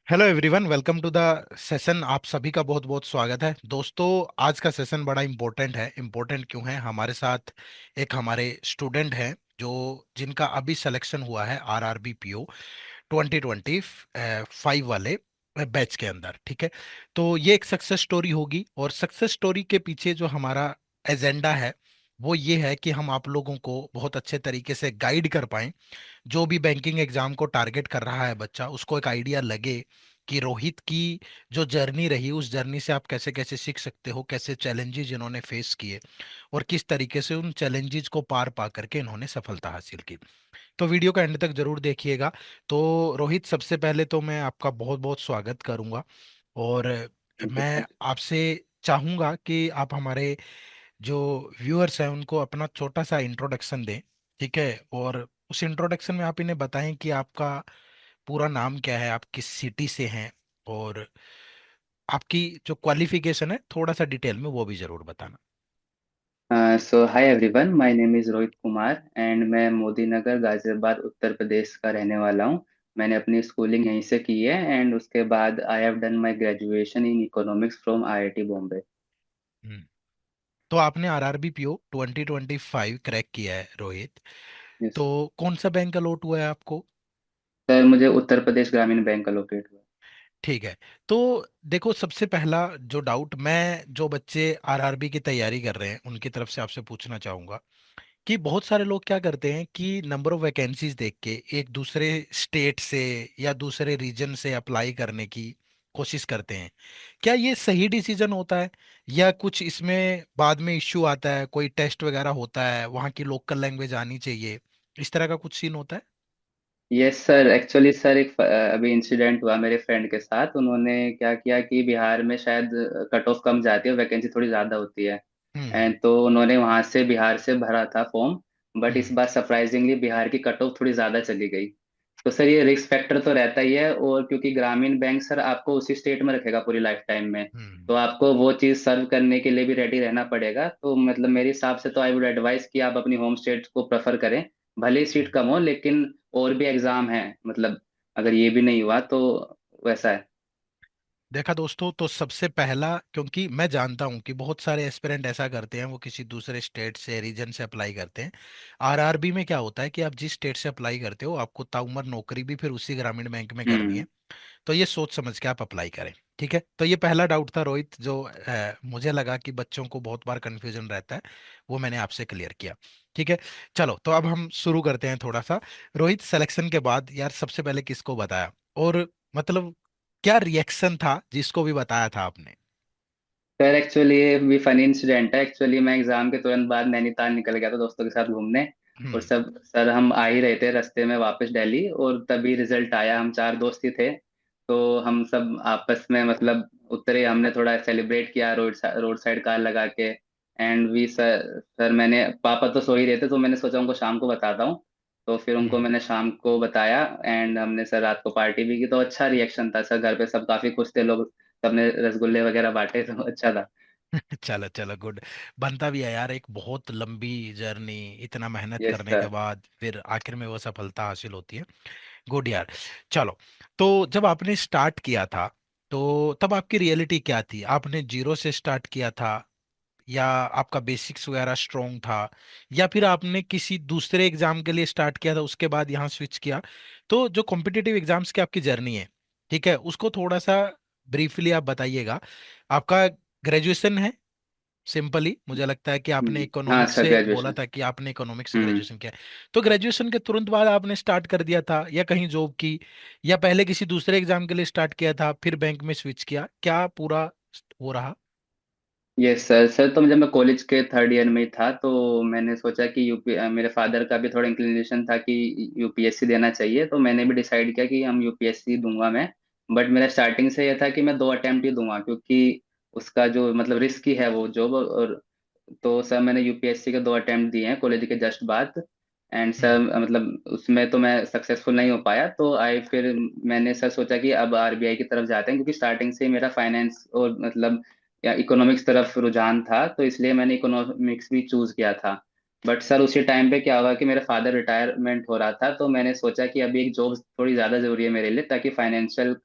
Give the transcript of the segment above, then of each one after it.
Hello everyone, welcome to the session. आप सभी का बहुत बहुत स्वागत है दोस्तों। आज का सेशन बड़ा इम्पोर्टेंट है। इम्पोर्टेंट क्यों है? हमारे साथ एक हमारे स्टूडेंट हैं जो जिनका अभी सिलेक्शन हुआ है आरआरबी पीओ 2025 वाले बैच के अंदर। ठीक है, तो ये एक सक्सेस स्टोरी होगी और सक्सेस स्टोरी के पीछे जो हमारा एजेंडा है वो ये है कि हम आप लोगों को बहुत अच्छे तरीके से गाइड कर पाएं। जो भी बैंकिंग एग्जाम को टारगेट कर रहा है बच्चा, उसको एक आइडिया लगे कि रोहित की जो जर्नी रही उस जर्नी से आप कैसे कैसे सीख सकते हो, कैसे चैलेंजेस इन्होंने फेस किए और किस तरीके से उन चैलेंजेस को पार पा करके इन्होंने सफलता हासिल की। तो वीडियो का एंड तक जरूर देखिएगा। तो रोहित, सबसे पहले तो मैं आपका बहुत बहुत स्वागत करूंगा और थैंक यू मैं सर। आपसे चाहूंगा कि आप हमारे जो व्यूअर्स हैं उनको अपना छोटा सा इंट्रोडक्शन दें। ठीक है, और उस इंट्रोडक्शन में आप इन्हें बताएं कि आपका पूरा नाम क्या है, आप किस सिटी से हैं और आपकी जो क्वालिफिकेशन है थोड़ा सा डिटेल में वो भी जरूर बताना। So hi everyone, my name is Rohit Kumar and मैं मोदी नगर गाजियाबाद उत्तर प्रदेश का रहने वाला हूँ। मैंने अपनी स्कूलिंग यहीं से की है एंड उसके बाद I have done my graduation in economics from IIT Bombay. Hmm. तो आपने आरआरबी पीओ 2025 क्रैक किया है रोहित। यस तो कौन सा बैंक अलॉट हुआ है आपको? सर, मुझे उत्तर प्रदेश ग्रामीण बैंक अलोकेट हुआ। ठीक है। तो देखो, सबसे पहला जो डाउट मैं जो बच्चे आरआरबी की तैयारी कर रहे हैं उनकी तरफ से आपसे पूछना चाहूंगा कि बहुत सारे लोग क्या करते हैं कि नंबर ऑफ वैकेंसीज देख के एक दूसरे स्टेट से या दूसरे रीजन से अप्लाई करने की कोशिश करते हैं। क्या ये सही डिसीजन होता है या कुछ इसमें बाद में इश्यू आता है, कोई टेस्ट वगैरह होता है, वहाँ की लोकल लैंग्वेज आनी चाहिए, इस तरह का कुछ सीन होता है? यस सर, एक्चुअली सर एक अभी इंसिडेंट हुआ मेरे फ्रेंड के साथ। उन्होंने क्या किया कि बिहार में शायद कट ऑफ कम जाती है, वैकेंसी थोड़ी ज़्यादा होती है। हम्म। एंड तो उन्होंने वहां से बिहार से भरा था फॉर्म, बट इस हम्म। बार सरप्राइजिंगली बिहार की कट ऑफ थोड़ी ज़्यादा चली गई। तो सर ये रिस्क फैक्टर तो रहता ही है, और क्योंकि ग्रामीण बैंक सर आपको उसी स्टेट में रखेगा पूरी लाइफ टाइम में, हम्म। तो आपको वो चीज़ सर्व करने के लिए भी रेडी रहना पड़ेगा। तो मतलब मेरे हिसाब से तो आई वुड एडवाइस कि आप अपनी होम स्टेट को प्रेफर करें। भले ही सीट हम्म। कम हो, लेकिन और भी एग्जाम है, मतलब अगर ये भी नहीं हुआ तो वैसा है। देखा दोस्तों, तो सबसे पहला, क्योंकि मैं जानता हूं कि बहुत सारे एस्पिरेंट ऐसा करते हैं, वो किसी दूसरे स्टेट से रीजन से अप्लाई करते हैं। आरआरबी में क्या होता है कि आप जिस स्टेट से अप्लाई करते हो आपको ताउम्र नौकरी भी फिर उसी ग्रामीण बैंक में करनी है। हम्म। तो ये सोच समझ के आप अप्लाई करें। ठीक है, तो ये पहला डाउट था रोहित, जो मुझे लगा कि बच्चों को बहुत बार कंफ्यूजन रहता है, वो मैंने आपसे क्लियर किया। ठीक है, चलो तो अब हम शुरू करते हैं थोड़ा सा। रोहित, सिलेक्शन के बाद यार सबसे पहले किसको बताया और मतलब क्या रिएक्शन था जिसको भी बताया था आपने? सर एक्चुअली ये भी फनी इंसिडेंट है। एक्चुअली मैं एग्जाम के तुरंत बाद नैनीताल निकल गया था दोस्तों के साथ घूमने। और हम्म। सब सर हम आ ही रहे थे रास्ते में वापस दिल्ली, और तभी रिजल्ट आया। हम चार दोस्त ही थे, तो हम सब आपस में मतलब उतरे। हमने थोड़ा सेलिब्रेट किया रोड साइड कार लगा के। एंड वी सर मैंने, पापा तो सो ही रहे थे, तो मैंने सोचा उनको शाम को बताता हूँ। तो फिर उनको हम्म। मैंने शाम को बताया एंड हमने सर रात को पार्टी भी की। तो अच्छा रिएक्शन था सर, घर पे सब काफी खुश थे लोग। सबने रसगुल्ले वगैरह बांटे, तो अच्छा था। चलो चलो, गुड। बनता भी है यार, एक बहुत लंबी जर्नी, इतना मेहनत यस करने के सर। बाद फिर आखिर में वो सफलता हासिल होती है। गुड यार। चलो, तो जब आपने स्टार्ट किया था तो तब आपकी रियलिटी क्या थी? आपने जीरो से स्टार्ट किया था या आपका बेसिक्स वगैरह स्ट्रोंग था या फिर आपने किसी दूसरे एग्जाम के लिए स्टार्ट किया था उसके बाद यहाँ स्विच किया? तो जो कॉम्पिटिटिव एग्जाम्स की आपकी जर्नी है, ठीक है, उसको थोड़ा सा ब्रीफली आप बताइएगा। आपका ग्रेजुएशन है? सिंपली मुझे लगता है कि आपने हाँ इकोनॉमिक्स सर, से बोला ग्रेजुएशन। था कि आपने इकोनॉमिक्स से हम्म। ग्रेजुएशन किया है। तो ग्रेजुएशन के तुरंत बाद आपने स्टार्ट कर दिया था या कहीं जॉब की या पहले किसी दूसरे एग्जाम के लिए स्टार्ट किया था फिर बैंक में स्विच किया, क्या पूरा हो रहा? Yes sir. सर तो जब मैं कॉलेज के थर्ड ईयर में ही था, तो मैंने सोचा कि मेरे फादर का भी थोड़ा इंक्लिनेशन था कि यूपीएससी देना चाहिए, तो मैंने भी डिसाइड किया कि हम यूपीएससी दूंगा मैं। बट मेरा स्टार्टिंग से यह था कि मैं दो अटेम्प्ट ही दूंगा, क्योंकि उसका जो मतलब रिस्क ही है वो जॉब। और तो सर मैंने यूपीएससी के दो अटेम्प्ट दिए हैं कॉलेज के जस्ट बाद। एंड सर हम्म। मतलब उसमें तो मैं सक्सेसफुल नहीं हो पाया, तो आई फिर मैंने सर सोचा कि अब आरबीआई की तरफ जाते हैं, क्योंकि स्टार्टिंग से ही मेरा फाइनेंस और मतलब या इकोनॉमिक्स तरफ रुझान था, तो इसलिए मैंने इकोनॉमिक्स भी चूज किया था। बट सर उसी टाइम पे क्या हुआ कि मेरे फादर रिटायरमेंट हो रहा था, तो मैंने सोचा कि अभी एक जॉब थोड़ी ज़्यादा ज़रूरी है मेरे लिए, ताकि फाइनेंशियल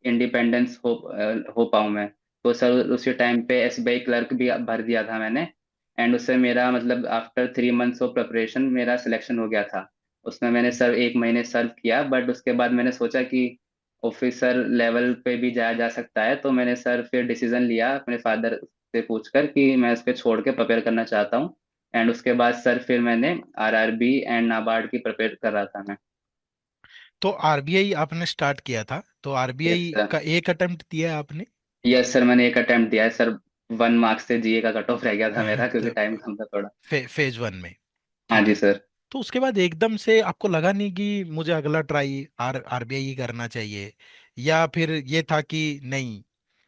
इंडिपेंडेंस हो पाऊँ मैं। तो सर उसी टाइम पे एसबीआई क्लर्क भी भर दिया था मैंने। एंड उससे मेरा मतलब आफ्टर 3 मंथ्स ऑफ प्रिपरेशन मेरा सिलेक्शन हो गया था। उसमें मैंने सर 1 महीने सर्व किया, बट उसके बाद मैंने सोचा कि ऑफिसर लेवल पे भी जाया जा सकता है, तो मैंने सर फिर डिसीजन लिया अपने फादर से पूछकर कि मैं उसके छोड़ के प्रिपेयर करना चाहता हूँ। एंड उसके बाद सर फिर मैंने आरआरबी एंड नाबार्ड की प्रिपेयर कर रहा था मैं। तो आरबीआई आपने स्टार्ट किया था, तो यस आरबीआई सर। का एक अटेम्प्ट दिया है आपने? यस सर, मैंने एक अटेम्प्ट दिया है सर। 1 मार्क्स से जीए का कट ऑफ रह गया था मेरा, क्योंकि तो टाइम कम था थोड़ा। फेज वन में, हाँ ठीक जी है। सर। तो उसके बाद एकदम से आपको लगा नहीं कि मुझे अगला ट्राई आरबीआई ही करना चाहिए, या फिर ये था कि नहीं,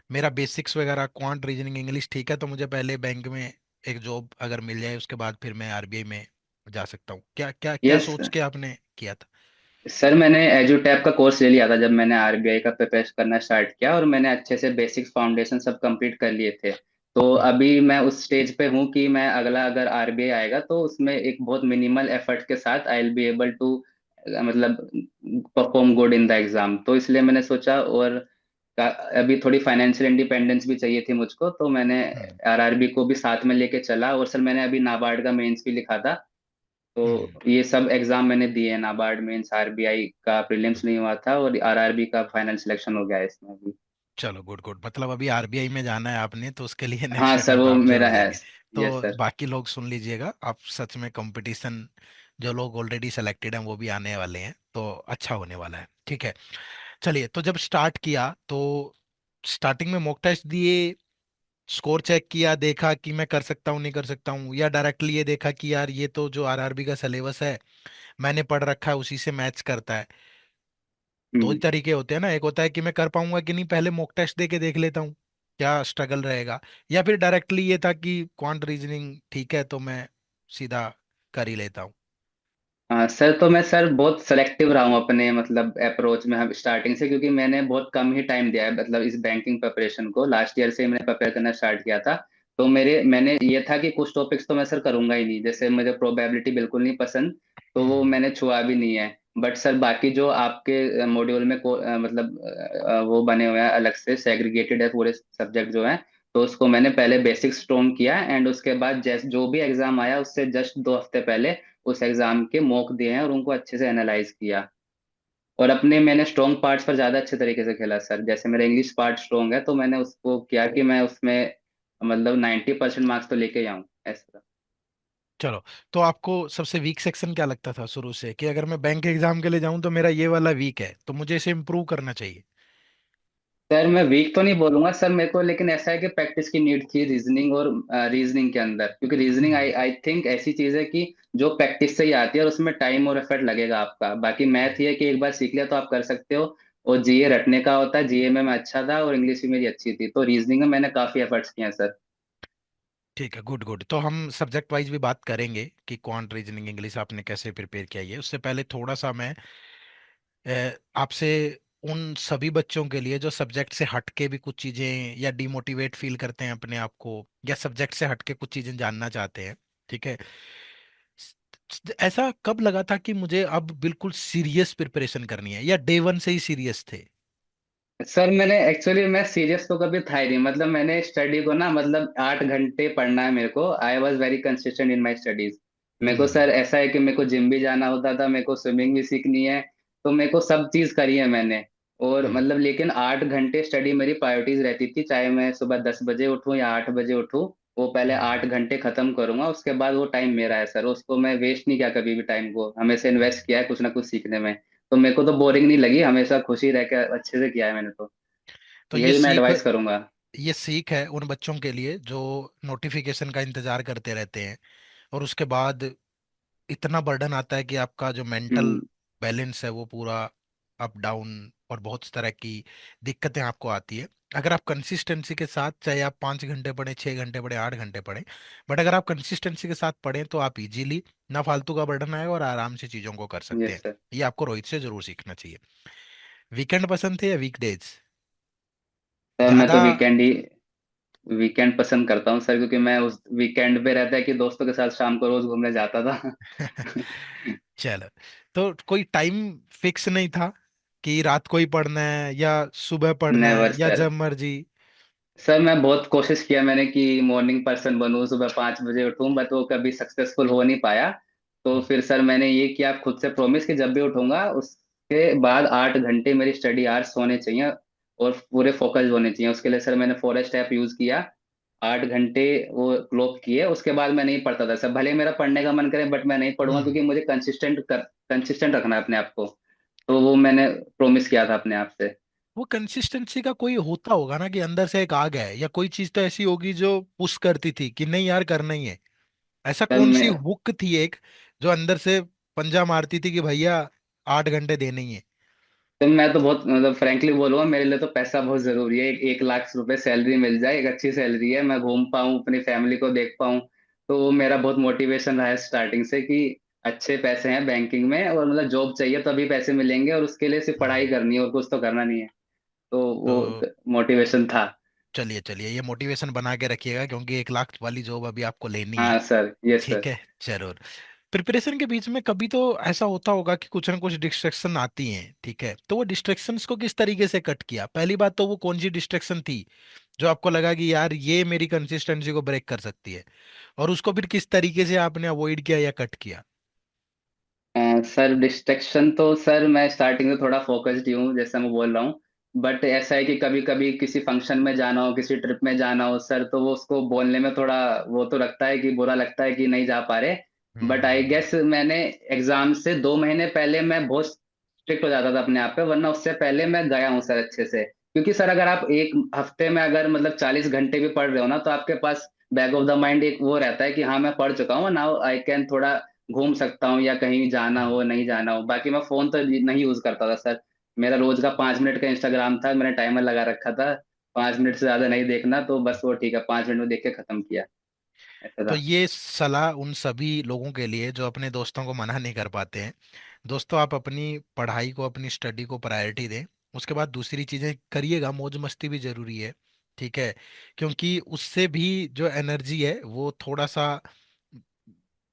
मेरा बेसिक्स वगैरह क्वांट रीजनिंग इंग्लिश ठीक है, तो मुझे पहले बैंक में एक जॉब अगर मिल जाए उसके बाद फिर मैं आरबीआई में जा सकता हूँ, क्या क्या क्या यस सोच के आपने किया था? सर, मैंने एजुटैप का कोर्स ले लिया था जब मैंने आरबीआई का प्रिपेयर करना स्टार्ट किया, और मैंने अच्छे से बेसिक फाउंडेशन सब कंप्लीट कर लिए थे। तो हम्म। अभी मैं उस स्टेज पे हूँ कि मैं अगला अगर आरबीआई आएगा तो उसमें एक बहुत मिनिमल एफर्ट के साथ I will be able to मतलब perform good in the exam. तो इसलिए मैंने सोचा, और अभी थोड़ी फाइनेंशियल इंडिपेंडेंस भी चाहिए थी मुझको, तो मैंने हम्म। आरआरबी को भी साथ में लेके चला। और सर मैंने अभी नाबार्ड का मेंस भी लिखा था। हम्म। तो ये सब एग्जाम मैंने दिए हैं, नाबार्ड मेंस, आरबीआई का प्रीलिम्स नहीं हुआ था, और आरआरबी का फाइनल सिलेक्शन हो गया है इसमें भी। चलो, गुड गुड, मतलब अभी आरबीआई में जाना है आपने, तो उसके लिए हाँ नेक्स्ट सर, अटेम्प्ट वो आप मेरा जरूर है। देंगे। तो यस सर। बाकी लोग सुन लीजिएगा, आप सच में कंपटीशन, जो लोग ऑलरेडी सेलेक्टेड हैं वो भी आने वाले हैं, तो अच्छा होने वाला है, ठीक है। चलिए, तो जब स्टार्ट किया तो स्टार्टिंग में मॉक टेस्ट दिए, स्कोर चेक किया, देखा कि मैं कर सकता हूँ नहीं कर सकता हूँ, या डायरेक्टली ये देखा कि यार ये तो जो आरआरबी का सिलेबस है मैंने पढ़ रखा है उसी से मैच करता है? दो ही हम्म। तरीके होते हैं ना, एक होता है कि मैं कर पाऊंगा कि नहीं, पहले मॉक टेस्ट दे के देख लेता हूँ क्या स्ट्रगल रहेगा, या फिर डायरेक्टली ये था कि क्वांट रीजनिंग ठीक है तो मैं सीधा कर ही लेता हूँ। हाँ सर, तो मैं सर बहुत सेलेक्टिव रहा हूँ अपने मतलब अप्रोच में, हम स्टार्टिंग से, क्योंकि मैंने बहुत कम ही टाइम दिया है मतलब इस बैंकिंग प्रिपरेशन को। लास्ट ईयर से मैंने प्रिपेयर करना स्टार्ट किया था। तो मैंने ये था कि कुछ टॉपिक्स तो मैं सर करूंगा ही नहीं, जैसे मुझे प्रोबेबिलिटी बिल्कुल नहीं पसंद, तो वो हम्म। मैंने छुआ भी नहीं है। बट सर बाकी जो आपके मॉड्यूल में मतलब वो बने हुए हैं अलग से सेग्रीगेटेड है पूरे सब्जेक्ट जो है, तो उसको मैंने पहले बेसिक स्ट्रॉन्ग किया, एंड उसके बाद जैस जो भी एग्जाम आया उससे जस्ट 2 हफ्ते पहले उस एग्जाम के मॉक दिए हैं और उनको अच्छे से एनालाइज किया। और अपने मैंने स्ट्रॉन्ग पार्ट्स पर ज्यादा अच्छे तरीके से खेला सर। जैसे मेरा इंग्लिश पार्ट स्ट्रॉन्ग है, तो मैंने उसको किया कि मैं उसमें मतलब 90% मार्क्स तो लेके ही आऊं ऐसा। चलो, तो आपको सबसे वीक सेक्शन क्या लगता था शुरू से, कि अगर मैं बैंक एग्जाम के लिए जाऊं तो मेरा ये वाला वीक है तो मुझे इसे इम्प्रूव करना चाहिए? सर मैं वीक तो नहीं बोलूंगा सर मेरे को, लेकिन ऐसा है कि प्रैक्टिस की नीड थी रीजनिंग और रीजनिंग के अंदर, क्योंकि reasoning I hmm. I think ऐसी चीज है कि जो प्रैक्टिस से ही आती है, और उसमें टाइम और एफर्ट लगेगा आपका। बाकी मैथ ये है कि एक बार सीख लिया तो आप कर सकते हो। और जीए रटने का होता है, जीए में मैं अच्छा था और इंग्लिश भी मेरी अच्छी थी, तो रीजनिंग में मैंने काफी एफर्ट्स किए हैं सर। ठीक है, गुड गुड, तो हम सब्जेक्ट वाइज भी बात करेंगे कि क्वांट रीजनिंग इंग्लिश आपने कैसे प्रिपेयर किया है। उससे पहले थोड़ा सा मैं आपसे उन सभी बच्चों के लिए जो सब्जेक्ट से हट के भी कुछ चीजें या डिमोटिवेट फील करते हैं अपने आप को, या सब्जेक्ट से हट के कुछ चीजें जानना चाहते हैं, ठीक है, ऐसा कब लगा था कि मुझे अब बिल्कुल सीरियस प्रिपरेशन करनी है, या डे वन से ही सीरियस थे? सर मैंने एक्चुअली मैं सीरियस तो कभी था ही नहीं, मतलब मैंने स्टडी को ना मतलब 8 घंटे पढ़ना है मेरे को। I was very consistent in my studies. मेरे को हम्म। सर ऐसा है कि मेरे को जिम भी जाना होता था, मेरे को स्विमिंग भी सीखनी है, तो मेरे को सब चीज करी है मैंने। और हम्म। मतलब लेकिन 8 घंटे स्टडी मेरी प्रायोरिटीज रहती थी, चाहे मैं सुबह 10 बजे उठूं या 8 बजे उठूं। वो पहले हम्म। 8 घंटे खत्म करूंगा, उसके बाद वो टाइम मेरा है सर, उसको मैं वेस्ट नहीं किया कभी भी, टाइम को हमेशा इन्वेस्ट हम्म। किया है कुछ ना कुछ सीखने में। तो मेरे को तो बोरिंग नहीं लगी, हमेशा खुशी रह के अच्छे से किया है मैंने तो। तो ये यही मैं सीख, एडवाइस करूंगा। ये सीख है उन बच्चों के लिए जो नोटिफिकेशन का इंतजार करते रहते हैं, और उसके बाद इतना बर्डन आता है कि आपका जो मेंटल हम्म। बैलेंस है वो पूरा अप डाउन, और बहुत तरह की दिक्कतें आपको आती है। अगर आप कंसिस्टेंसी के साथ, चाहे आप 5 घंटे पढ़ें, 6 घंटे पढ़ें, 8 घंटे पढ़ें, बट अगर आप कंसिस्टेंसी के साथ पढ़ें तो आप इजीली, ना फालतू का बर्डन आएगा और आराम से चीजों को कर सकते यस हैं। सर। ये आपको रोहित से जरूर सीखना चाहिए। वीकेंड पसंद थे या वीकडेज सर मैं ज्यादा? तो वीकेंड पसंद करता हूँ सर, क्योंकि मैं उस वीकेंड पे रहता है कि दोस्तों के साथ शाम को रोज घूमने जाता था। चलो, तो कोई टाइम फिक्स नहीं था कि रात को ही पढ़ना है या सुबह पढ़ना नेवर है या सर। जब मर्जी? सर मैं बहुत कोशिश किया मैंने कि मॉर्निंग पर्सन बनूं, सुबह 5 बजे उठूं, बट वो कभी सक्सेसफुल हो नहीं पाया। तो हम्म। फिर सर मैंने ये किया खुद से प्रॉमिस कि जब भी उठूंगा उसके बाद 8 घंटे मेरी स्टडी आवर्स होने चाहिए और पूरे फोकस होने चाहिए। उसके लिए सर मैंने फॉरेस्ट ऐप यूज किया, 8 घंटे वो क्लॉक किए। उसके बाद मैं नहीं पढ़ता था सर, भले ही मेरा पढ़ने का मन करे बट मैं नहीं पढ़ूंगा, हम्म। क्योंकि मुझे कंसिस्टेंट रखना है अपने आप को। तो वो मैंने प्रॉमिस किया था अपने आप से। वो कंसिस्टेंसी का कोई होता होगा ना, कि अंदर से एक आग है, या कोई चीज तो ऐसी होगी जो पुश करती थी कि नहीं यार करना ही है। ऐसा सर कौन सी मैं हुक थी एक, जो अंदर से पंजा मारती थी कि भैया 8 घंटे देने ही है? तो मैं तो बहुत मतलब फ्रैंकली बोलूंगा, मेरे लिए तो पैसा बहुत जरूरी है। 1 लाख रुपए सैलरी मिल जाए, एक अच्छी सैलरी है, मैं घूम पाऊँ, अपनी फैमिली को देख पाऊँ। तो वो मेरा बहुत मोटिवेशन रहा है स्टार्टिंग से कि अच्छे पैसे हैं बैंकिंग में, और मतलब जॉब चाहिए तभी पैसे मिलेंगे, और उसके लिए सिर्फ पढ़ाई हम्म। करनी है और कुछ तो करना नहीं है। तो वो तो मोटिवेशन था। चलिए चलिए, ये मोटिवेशन बना के रखिएगा, क्योंकि 1 लाख वाली जॉब अभी आपको लेनी है। हाँ सर, यस ठीक सर। है, जरूर। प्रिपरेशन के बीच में कभी तो ऐसा होता होगा कि कुछ ना कुछ डिस्ट्रैक्शन आती हैं, ठीक है? तो वो डिस्ट्रैक्शंस को किस तरीके से कट किया? पहली बात तो वो कौन सी डिस्ट्रैक्शन थी जो आपको लगा कि यार ये मेरी कंसिस्टेंसी को ब्रेक कर सकती है, और उसको फिर किस तरीके से आपने अवॉइड किया या कट किया? सर डिस्ट्रैक्शन तो सर मैं स्टार्टिंग में थोड़ा फोकस्ड ही हूँ, जैसा मैं बोल रहा हूँ। बट ऐसा है कि कभी कभी किसी फंक्शन में जाना हो, किसी ट्रिप में जाना हो सर, तो वो उसको बोलने में थोड़ा वो तो लगता है कि बुरा लगता है कि नहीं जा पा रहे। But I hmm. गेस मैंने एग्जाम से 2 महीने पहले मैं बहुत स्ट्रिक्ट हो जाता था अपने आप पे, वरना उससे पहले मैं गया हूँ सर अच्छे से। क्योंकि सर अगर आप एक हफ्ते में अगर मतलब 40 घंटे भी पढ़ रहे हो ना, तो आपके पास बैक ऑफ द माइंड एक वो रहता है कि हाँ मैं पढ़ चुका हूँ, नाउ आई कैन थोड़ा घूम सकता हूँ या कहीं जाना हम्म। हो नहीं जाना हो। बाकी मैं फोन तो नहीं यूज करता था सर। मेरा रोज का 5 मिनट का इंस्टाग्राम था, मैंने टाइमर लगा रखा था, 5 मिनट से ज्यादा नहीं देखना, तो बस वो ठीक है, 5 मिनट में देख के खत्म किया, ऐसा तो था। ये सलाह उन सभी लोगों के लिए जो अपने दोस्तों को मना नहीं कर पाते हैं। दोस्तों, आप अपनी पढ़ाई को, अपनी स्टडी को प्रायोरिटी दें। उसके बाद दूसरी चीजें करिएगा, मौज मस्ती भी जरूरी है, ठीक है? क्योंकि उससे भी जो एनर्जी है वो थोड़ा सा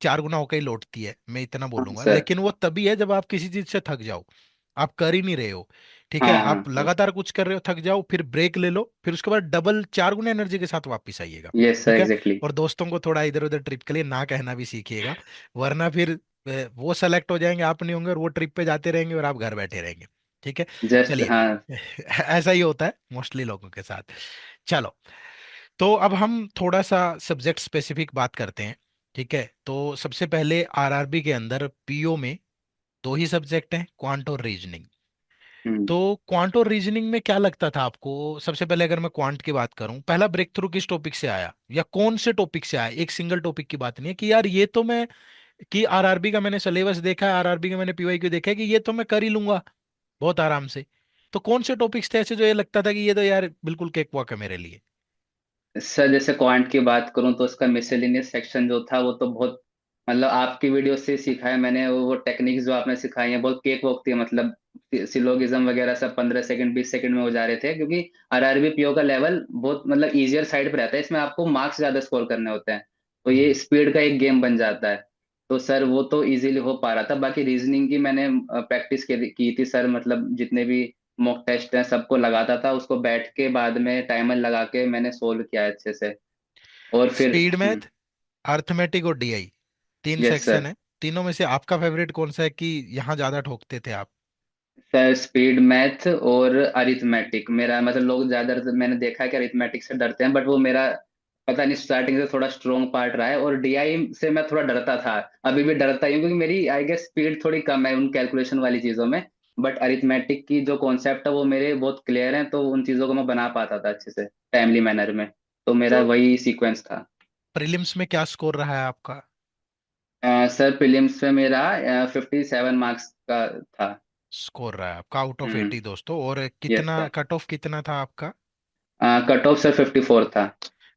4 गुना होकर ही लौटती है, मैं इतना हाँ बोलूंगा। सर। लेकिन वो तभी है जब आप किसी चीज से थक जाओ, आप कर ही नहीं रहे हो, ठीक है? हाँ आप हाँ। लगातार कुछ कर रहे हो, थक जाओ, फिर ब्रेक ले लो, फिर उसके बाद डबल 4 गुना एनर्जी के साथ वापस आइएगा, यस सर, ठीक है? एग्जैक्टली। और दोस्तों को थोड़ा इधर उधर ट्रिप के लिए ना कहना भी सीखिएगा, वरना फिर वो सेलेक्ट हो जाएंगे, आप नहीं होंगे, और वो ट्रिप पे जाते रहेंगे और आप घर बैठे रहेंगे, ठीक है? जस्ट चलिए। हाँ। ऐसा ही होता है मोस्टली लोगों के साथ। चलो, तो अब हम थोड़ा सा सब्जेक्ट स्पेसिफिक बात करते हैं, ठीक है? तो सबसे पहले आरआरबी के अंदर पीओ में दो ही सब्जेक्ट हैं, क्वांट और रीजनिंग। हम्म। तो क्वांट और रीजनिंग में क्या लगता था आपको? सबसे पहले अगर मैं क्वांट की बात करूं, पहला ब्रेक थ्रू किस टॉपिक से आया, या कौन से टॉपिक से आया? एक सिंगल टॉपिक की बात नहीं है कि यार ये तो मैं, कि आरआरबी का मैंने सिलेबस देखा है, आरआरबी का मैंने पीवाईक्यू देखा है, कि ये तो मैं कर ही लूंगा बहुत आराम से। तो कौन से टॉपिक्स थे ऐसे जो ये लगता था कि ये तो यार बिल्कुल केक वॉक है मेरे लिए? सर जैसे क्वांट की बात करूं तो उसका मिसलेनियस सेक्शन जो था वो तो बहुत, मतलब आपकी वीडियो से सीखा है मैंने। वो टेक्निक्स जो आपने सिखाई है बहुत केक वॉक थी, मतलब सिलोगिज्म वगैरह सब 15 सेकंड 20 सेकंड में हो जा रहे थे। क्योंकि आरआरबी पीओ का लेवल बहुत मतलब इजियर साइड पे रहता है, इसमें आपको मार्क्स ज्यादा स्कोर करने होते हैं, तो ये हम्म। स्पीड का एक गेम बन जाता है। तो सर वो तो इजीली हो पा रहा था। बाकी रीजनिंग की मैंने प्रैक्टिस की थी सर, मतलब जितने भी मॉक टेस्ट है सबको लगाता था, उसको बैठ के बाद में टाइमर लगा के मैंने सोल्व किया है अच्छे से। और फिर स्पीड मैथ, अर्थमेटिक और डीआई, तीन यस सेक्शन सर। है। तीनों में से आपका फेवरेट कौन सा है, कि यहाँ ज्यादा ठोकते थे आप? सर स्पीड मैथ और अरिथमेटिक मेरा, मतलब लोग ज्यादा मैंने देखा है कि अरिथमेटिक से डरते हैं, बट वो मेरा पता नहीं स्टार्टिंग से थोड़ा स्ट्रोंग पार्ट रहा है। और डीआई से मैं थोड़ा डरता था, अभी भी डरता ही हूँ, क्योंकि मेरी आई गेस स्पीड थोड़ी कम है उन कैलकुलेशन वाली चीजों में। बट अरिथमेटिक की जो कॉन्सेप्ट है वो मेरे बहुत क्लियर है, तो उन चीजों को मैं बना पाता था अच्छे से टाइमली मैनर में। तो मेरा तो वही सीक्वेंस था। प्रीलिम्स में क्या स्कोर रहा है आपका? सर प्रीलिम्स में मेरा 57 मार्क्स का था। स्कोर रहा है आपका आउट ऑफ हम्म। 80 दोस्तों, और यस कितना सर। कट ऑफ कितना था आपका? कट ऑफ सर 54 था।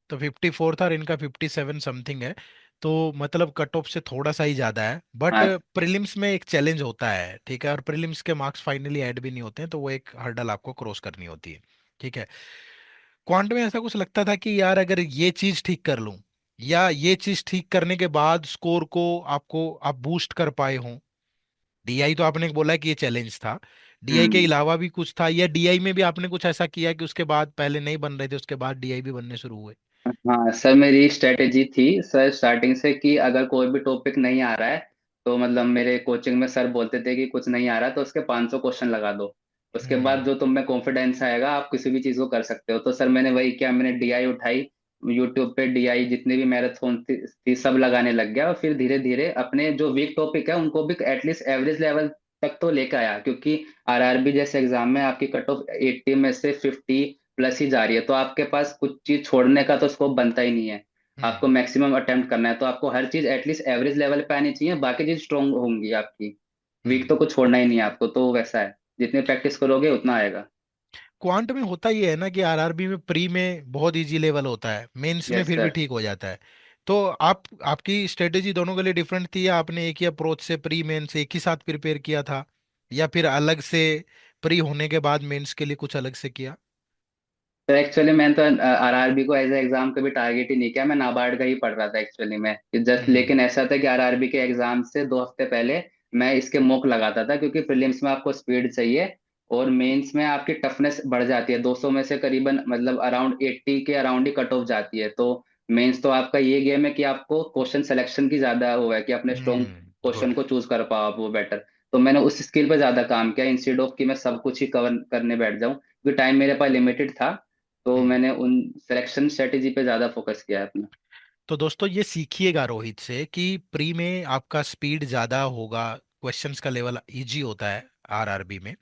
तो 54 था और इनका 57 समथिंग है। तो मतलब कट ऑफ से थोड़ा सा ही ज्यादा है, बट हाँ। प्रीलिम्स में एक चैलेंज होता है, ठीक है? और प्रीलिम्स के मार्क्स फाइनली ऐड भी नहीं होते हैं, तो वो एक हर्डल आपको क्रॉस करनी होती है, ठीक है? क्वांट में ऐसा कुछ लगता था कि यार अगर ये चीज ठीक कर लूं, या ये चीज ठीक करने के बाद स्कोर को आपको आप बूस्ट कर पाए हों। डीआई तो आपने बोला कि ये चैलेंज था, डीआई के हम्म। अलावा भी कुछ था, या डीआई में भी आपने कुछ ऐसा किया कि उसके बाद पहले नहीं बन रहे थे, उसके बाद डीआई भी बनने शुरू हुए? हाँ सर, मेरी स्ट्रेटेजी थी सर स्टार्टिंग से कि अगर कोई भी टॉपिक नहीं आ रहा है, तो मतलब मेरे कोचिंग में सर बोलते थे कि कुछ नहीं आ रहा तो उसके 500 क्वेश्चन लगा दो। उसके बाद हम्म। जो तुम में कॉन्फिडेंस आएगा आप किसी भी चीज को कर सकते हो। तो सर मैंने वही किया, मैंने डीआई उठाई, यूट्यूब पे डीआई जितनी भी मैराथन थी सब लगाने लग गया, और फिर धीरे धीरे अपने जो वीक टॉपिक है उनको भी एटलीस्ट एवरेज लेवल तक तो लेकर आया, क्योंकि आरआरबी जैसे एग्जाम में आपकी कट ऑफ 80 में से 50 प्लस ही जा रही है, तो आपके पास कुछ चीज छोड़ने का तो स्कोप बनता ही नहीं है। आपको हम्म। मैक्सिमम अटेम्प्ट करना है, तो आपको हर चीज एटलीस्ट एवरेज लेवल पे आनी चाहिए, बाकी चीज स्ट्रोंग होंगी आपकी। वीक हम्म। तो कुछ छोड़ना ही नहीं है आपको, तो वैसा है, जितनी प्रैक्टिस करोगे उतना आएगा। क्वांट में होता ही है ना कि आरआरबी में प्री में बहुत इजी लेवल होता है, मेंस में यस फिर भी सर। ठीक हो जाता है। तो आप, आपकी स्ट्रेटेजी दोनों के लिए डिफरेंट थी, या आपने एक ही अप्रोच से प्री मेंस एक ही साथ प्रिपेयर किया था, या फिर अलग से प्री होने के बाद मेंस के लिए कुछ अलग से किया? तो एक्चुअली मैंने तो आरआरबी को एज ए एग्जाम कभी टारगेट ही नहीं किया, मैं नाबार्ड का ही पढ़ रहा था एक्चुअली में जस्ट। हम्म। लेकिन ऐसा था कि आरआरबी के एग्जाम से 2 हफ्ते पहले मैं इसके मॉक लगाता था, क्योंकि प्रीलिम्स में आपको स्पीड चाहिए और मेंस में आपकी टफनेस बढ़ जाती है। 200 में से करीबन मतलब अराउंड 80 के अराउंड ही कट ऑफ जाती है। तो मेंस तो आपका ये गेम है कि आपको क्वेश्चन सिलेक्शन की ज्यादा वो है कि अपने स्ट्रॉन्ग क्वेश्चन गुड। को चूज कर पाओ आप वो बेटर। तो मैंने उस स्किल पे ज्यादा काम किया इंस्टेड ऑफ कि मैं सब कुछ ही कवर करने बैठ जाऊं, क्योंकि टाइम मेरे पास लिमिटेड था। तो हम्म। मैंने उन सिलेक्शन स्ट्रेटेजी पे ज्यादा फोकस किया है अपना। तो दोस्तों ये सीखिएगा रोहित से कि प्री में आपका स्पीड ज्यादा होगा, क्वेश्चंस का लेवल इजी होता है आरआरबी में,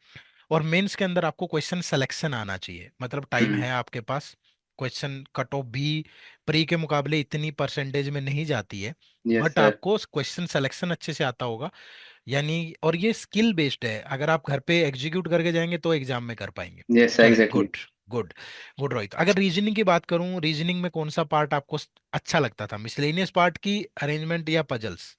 और मेंस के अंदर आपको क्वेश्चन सिलेक्शन आना चाहिए, मतलब टाइम हम्म। है आपके पास। क्वेश्चन कट ऑफ भी प्री के मुकाबले इतनी परसेंटेज में नहीं जाती है, यस बट सर। आपको क्वेश्चन सिलेक्शन अच्छे से आता होगा। यानी और ये स्किल बेस्ड है, अगर आप घर पे एग्जीक्यूट करके जाएंगे तो एग्जाम में कर पाएंगे। यस सर, चलिए, exactly. Good. Good. Good Rohit, अगर रीजनिंग की बात करूं, रीजनिंग में कौन सा पार्ट आपको अच्छा लगता था, मिसलेनियस पार्ट की, अरेंजमेंट या पजल्स?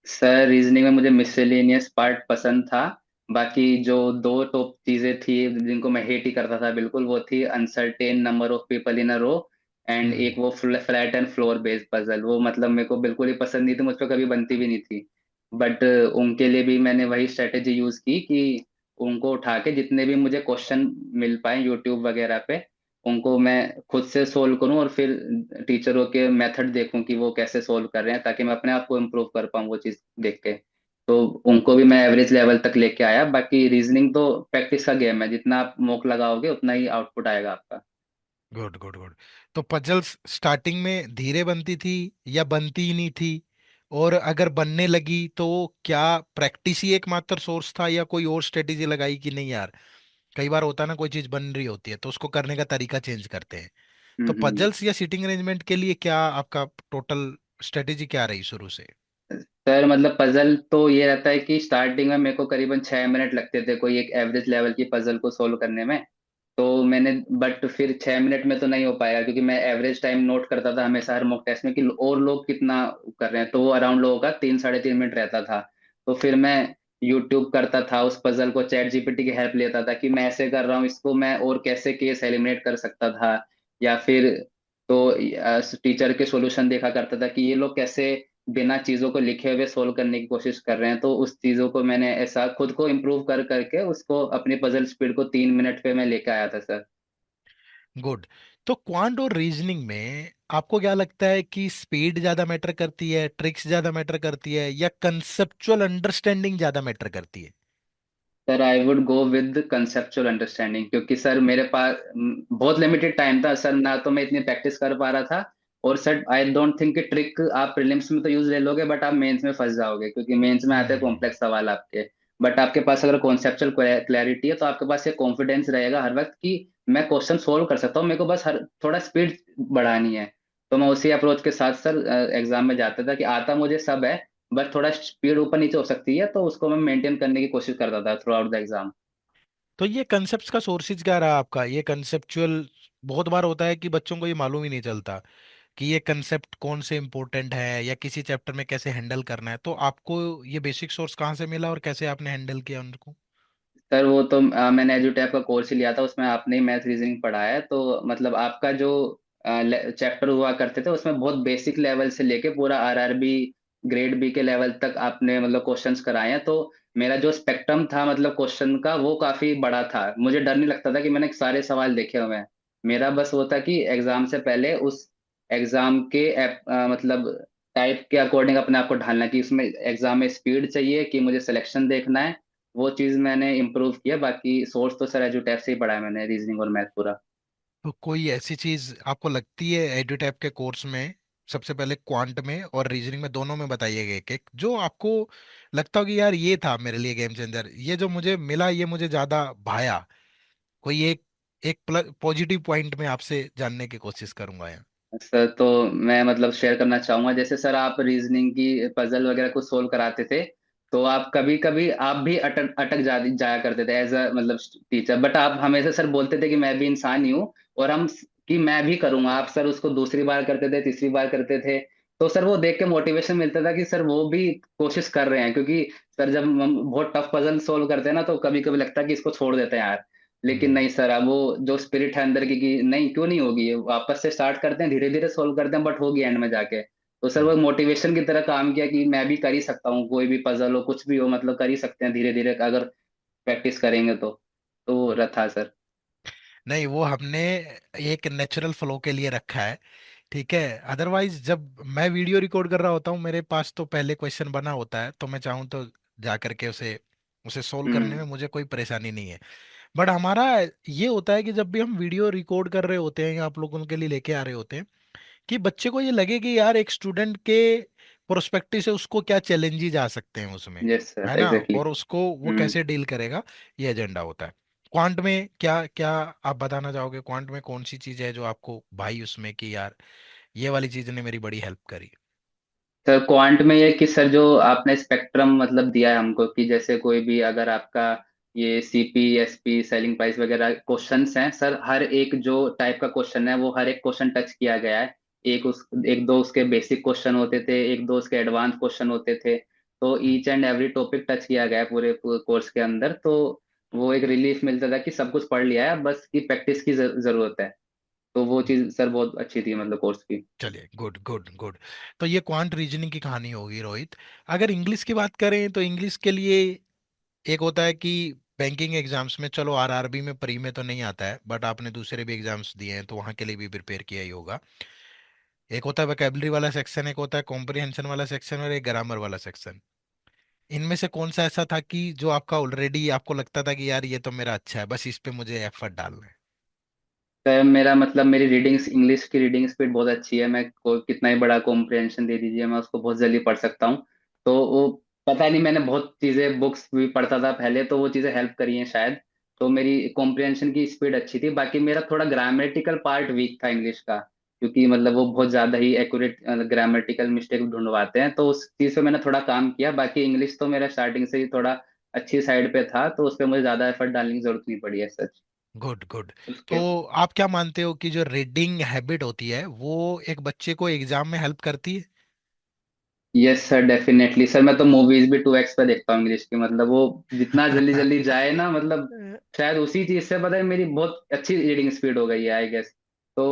सर रीजनिंग में मुझे मिसलेनियस पार्ट पसंद था। बाकी जो दो टॉप चीजें थी जिनको मैं हेट ही करता था बिल्कुल, वो थी uncertain number of people in a row, and hmm. एक वो flat and floor based puzzle, वो मतलब मेरे को बिल्कुल ही पसंद नहीं थी, मुझ पर कभी बनती भी नहीं थी। बट उनके लिए भी मैंने वही स्ट्रेटेजी यूज की कि उनको उठा के जितने भी मुझे क्वेश्चन मिल पाए यूट्यूब वगैरह पे, उनको मैं खुद से सोल्व करूं और फिर टीचरों के मेथड देखूं कि वो कैसे सोल्व कर रहे हैं, ताकि मैं अपने आप को इम्प्रूव कर पाऊं वो चीज़ देख के। तो उनको भी मैं एवरेज लेवल तक लेके आया। बाकी रीजनिंग तो प्रैक्टिस का गेम है, जितना आप मोक लगाओगे उतना ही आउटपुट आएगा आपका। Good good good. तो पजल्स स्टार्टिंग में धीरे बनती थी या बनती ही नहीं थी, और अगर बनने लगी तो क्या प्रैक्टिस ही एकमात्र सोर्स था, या कोई और स्ट्रेटेजी लगाई कि नहीं यार, कई बार होता है ना कोई चीज बन रही होती है तो उसको करने का तरीका चेंज करते हैं। तो हम्म। पजल्स या सीटिंग अरेंजमेंट के लिए क्या आपका टोटल स्ट्रेटेजी क्या रही शुरू से? सर मतलब पजल तो ये रहता है कि स्टार्टिंग में मेरे को करीबन 6 मिनट लगते थे कोई एक एवरेज लेवल की पजल को सोल्व करने में। तो मैंने बट फिर 6 मिनट में तो नहीं हो पाएगा, क्योंकि मैं एवरेज टाइम नोट करता था हमेशा हर मॉक टेस्ट में कि और लोग कितना कर रहे हैं, तो वो अराउंड लोगों का 3 साढ़े 3 मिनट रहता था। तो फिर मैं यूट्यूब करता था उस पजल को, चैट जीपीटी की हेल्प लेता था कि मैं ऐसे कर रहा हूँ इसको, मैं और कैसे केस एलिमिनेट कर सकता था, या फिर तो टीचर के सॉल्यूशन देखा करता था कि ये लोग कैसे बिना चीजों को लिखे हुए सोल्व करने की कोशिश कर रहे हैं। तो उस चीजों को मैंने ऐसा खुद को इम्प्रूव कर करके उसको अपनी पजल स्पीड को 3 मिनट पे मैं लेके आया था सर। गुड। तो क्वांट और रीजनिंग में आपको क्या लगता है कि स्पीड ज्यादा मैटर करती है, ट्रिक्स ज्यादा मैटर करती है, या कंसेप्चुअल अंडरस्टैंडिंग ज्यादा मैटर करती है? Sir I would go with conceptual understanding, क्योंकि सर मेरे पास बहुत लिमिटेड टाइम था सर, ना तो मैं इतनी प्रैक्टिस कर पा रहा था। और सर आई डोंट थिंक कि ट्रिक आप प्रीलिम्स में तो यूज ले लोगे, बट आप मेंस में फंस जाओगे, क्योंकि मेंस में आते हैं हम्म। कॉम्प्लेक्स सवाल आपके। बट आपके पास अगर कॉन्सेप्चुअल क्लैरिटी है तो आपके पास ये कॉन्फिडेंस रहेगा हर वक्त कि मैं क्वेश्चन सोल्व कर सकता हूँ, मेरे को बस हर थोड़ा स्पीड बढ़ानी है। तो मैं उसी अप्रोच के साथ सर एग्जाम में जाता था कि आता मुझे सब है, बस थोड़ा स्पीड ऊपर नीचे हो सकती है, तो उसको मैं मेंटेन करने की कोशिश करता था थ्रू आउट द एग्जाम। तो ये कंसेप्ट का सोर्सेज क्या रहा आपका, ये कंसेप्चुअल? बहुत बार होता है कि बच्चों को ये मालूम ही नहीं चलता कि ये कंसेप्ट कौन से इंपॉर्टेंट है, या किसी चैप्टर में कैसे हैंडल करना है। तो आपको ये बेसिक सोर्स कहाँ से मिला, और कैसे आपने हैंडल किया उनको? सर वो तो मैंने एजुटैप का कोर्स ही लिया था, उसमें आपने ही मैथ रीजनिंग पढ़ाया है, तो मतलब आपका जो चैप्टर हुआ करते थे उसमें बहुत बेसिक लेवल से लेके पूरा आरआरबी ग्रेड बी के लेवल तक आपने मतलब क्वेश्चंस कराए हैं, तो मेरा जो स्पेक्ट्रम था मतलब क्वेश्चन का वो काफी बड़ा था। मुझे डर नहीं लगता था कि मैंने सारे सवाल देखे हुए हैं। मेरा बस वो था कि एग्जाम से पहले उस एग्जाम के मतलब टाइप के अकॉर्डिंग अपने आप को ढालना, कि उसमें एग्जाम में स्पीड चाहिए कि मुझे सिलेक्शन देखना है। वो चीज मैंने इम्प्रूव किया। बाकी सोर्स तो सर एजुटेक से ही पढ़ा है मैंने, रीजनिंग और मैथ पूरा। तो कोई ऐसी चीज आपको लगती है एडुटैप के कोर्स में, सबसे पहले क्वांट में और रीजनिंग में दोनों में बताइएगा एक एक, जो आपको लगता हो कि यार ये था मेरे लिए गेम चेंजर, ये जो मुझे मिला ये मुझे ज्यादा भाया, कोई एक एक पॉजिटिव पॉइंट में आपसे जानने की कोशिश करूंगा यहाँ। सर तो मैं मतलब शेयर करना चाहूंगा, जैसे सर आप रीजनिंग की पजल वगैरह कुछ सोल्व कराते थे, तो आप कभी कभी आप भी अटक अटक जाया करते थे एज अ मतलब टीचर, बट आप हमेशा सर बोलते थे कि मैं भी इंसान ही हूँ, और हम कि मैं भी करूंगा। आप सर उसको दूसरी बार करते थे, तीसरी बार करते थे, तो सर वो देख के मोटिवेशन मिलता था कि सर वो भी कोशिश कर रहे हैं। क्योंकि सर जब हम बहुत टफ पजल सोल्व करते हैं ना, तो कभी कभी लगता है कि इसको छोड़ देते हैं यार, लेकिन हम्म। नहीं सर, अब वो जो स्पिरिट है अंदर की कि नहीं क्यों नहीं होगी, वापस से स्टार्ट करते हैं, धीरे धीरे सोल्व करते हैं, बट होगी एंड में जाके। तो सर वो हम्म। मोटिवेशन की तरह काम किया कि मैं भी कर ही सकता हूँ, कोई भी पजल हो कुछ भी हो मतलब कर ही सकते हैं धीरे धीरे अगर प्रैक्टिस करेंगे तो वो हम्म। रहा सर। नहीं, वो हमने एक नेचुरल फ्लो के लिए रखा है, ठीक है। अदरवाइज जब मैं वीडियो रिकॉर्ड कर रहा होता हूँ मेरे पास तो पहले क्वेश्चन बना होता है, तो मैं चाहूँ तो जा करके उसे उसे सोल्व करने हम्म। में मुझे कोई परेशानी नहीं है। बट हमारा ये होता है कि जब भी हम वीडियो रिकॉर्ड कर रहे होते हैं या आप लोगों के लिए लेके आ रहे होते हैं, कि बच्चे को ये लगे कि यार एक स्टूडेंट के प्रोस्पेक्टिव से उसको क्या चैलेंजेस आ सकते हैं उसमें, यस सर, है ना, एग्जैक्टली। और उसको वो हम्म। कैसे डील करेगा, ये एजेंडा होता है। क्वांट में क्या क्या आप बताना चाहोगे, क्वांट में कौन सी चीज है जो आपको भाई उसमें कि यार ये वाली चीज ने मेरी बड़ी हेल्प करी। सर क्वांट में ये कि सर जो आपने स्पेक्ट्रम मतलब दिया है हमको, कि जैसे कोई भी अगर आपका ये सीपी एसपी सेलिंग प्राइस वगैरह क्वेश्चंस हैं सर, हर एक जो टाइप का क्वेश्चन है वो हर एक क्वेश्चन टच किया गया है। एक दो उसके बेसिक क्वेश्चन होते थे, एक दो उसके एडवांस क्वेश्चन होते थे, तो each and every topic touch किया गया है पूरे कोर्स के अंदर। तो वो एक रिलीफ मिलता था कि सब कुछ पढ़ लिया है, बस की प्रैक्टिस की जरूरत है। तो वो चीज़ सर बहुत अच्छी थी मतलब कोर्स की। चलिए, गुड गुड गुड। तो ये क्वांट रीजनिंग की कहानी होगी रोहित। अगर इंग्लिश की बात करें तो इंग्लिश के लिए एक होता है कि बैंकिंग एग्जाम्स में, चलो आरआरबी में प्री में तो नहीं आता है, बट आपने दूसरे भी एग्जाम्स दिए हैं तो वहां के लिए भी प्रिपेयर किया ही होगा। एक होता है वोकेबलरी वाला सेक्शन, एक होता है कॉम्प्रिहेंशन वाला सेक्शन, और एक ग्रामर वाला सेक्शन। इनमें से कौन सा ऐसा था कि जो आपका ऑलरेडी आपको लगता था कि यार ये तो मेरा अच्छा है, बस इस पे मुझे एफर्ट डालना है। सर मेरा मतलब मेरी रीडिंग्स, इंग्लिश की रीडिंग स्पीड बहुत अच्छी है। मैं को कितना ही बड़ा कॉम्प्रिहेंशन दे दीजिए, मैं उसको बहुत जल्दी पढ़ सकता हूँ। तो वो पता नहीं, मैंने बहुत चीज़ें बुक्स भी पढ़ता था पहले, तो वो चीज़ें हेल्प करी हैं शायद। तो मेरी कॉम्प्रिहेंशन की स्पीड अच्छी थी। बाकी मेरा थोड़ा ग्रामेटिकल पार्ट वीक था इंग्लिश का, क्योंकि मतलब वो बहुत ज़्यादा ही एक्यूरेट ग्रामेटिकल मिस्टेक ढूंढवाते हैं, तो उस चीज़ पे मैंने थोड़ा काम किया। बाकी इंग्लिश तो मेरा स्टार्टिंग से ही थोड़ा अच्छी साइड पे था, तो उस पर मुझे ज़्यादा एफर्ट डालने की जरूरत नहीं पड़ी है सच। Good good. तो उसके आप क्या मानते हो कि जो रीडिंग हैबिट होती है वो एक बच्चे को एग्जाम में हेल्प करती है? Yes sir, definitely sir. मैं तो मूवीज भी 2x पे देखता हूँ इंग्लिश की, मतलब वो जितना जल्दी जल्दी जाए ना, मतलब शायद उसी चीज से पता है मेरी बहुत अच्छी रीडिंग स्पीड हो गई है आई गेस। तो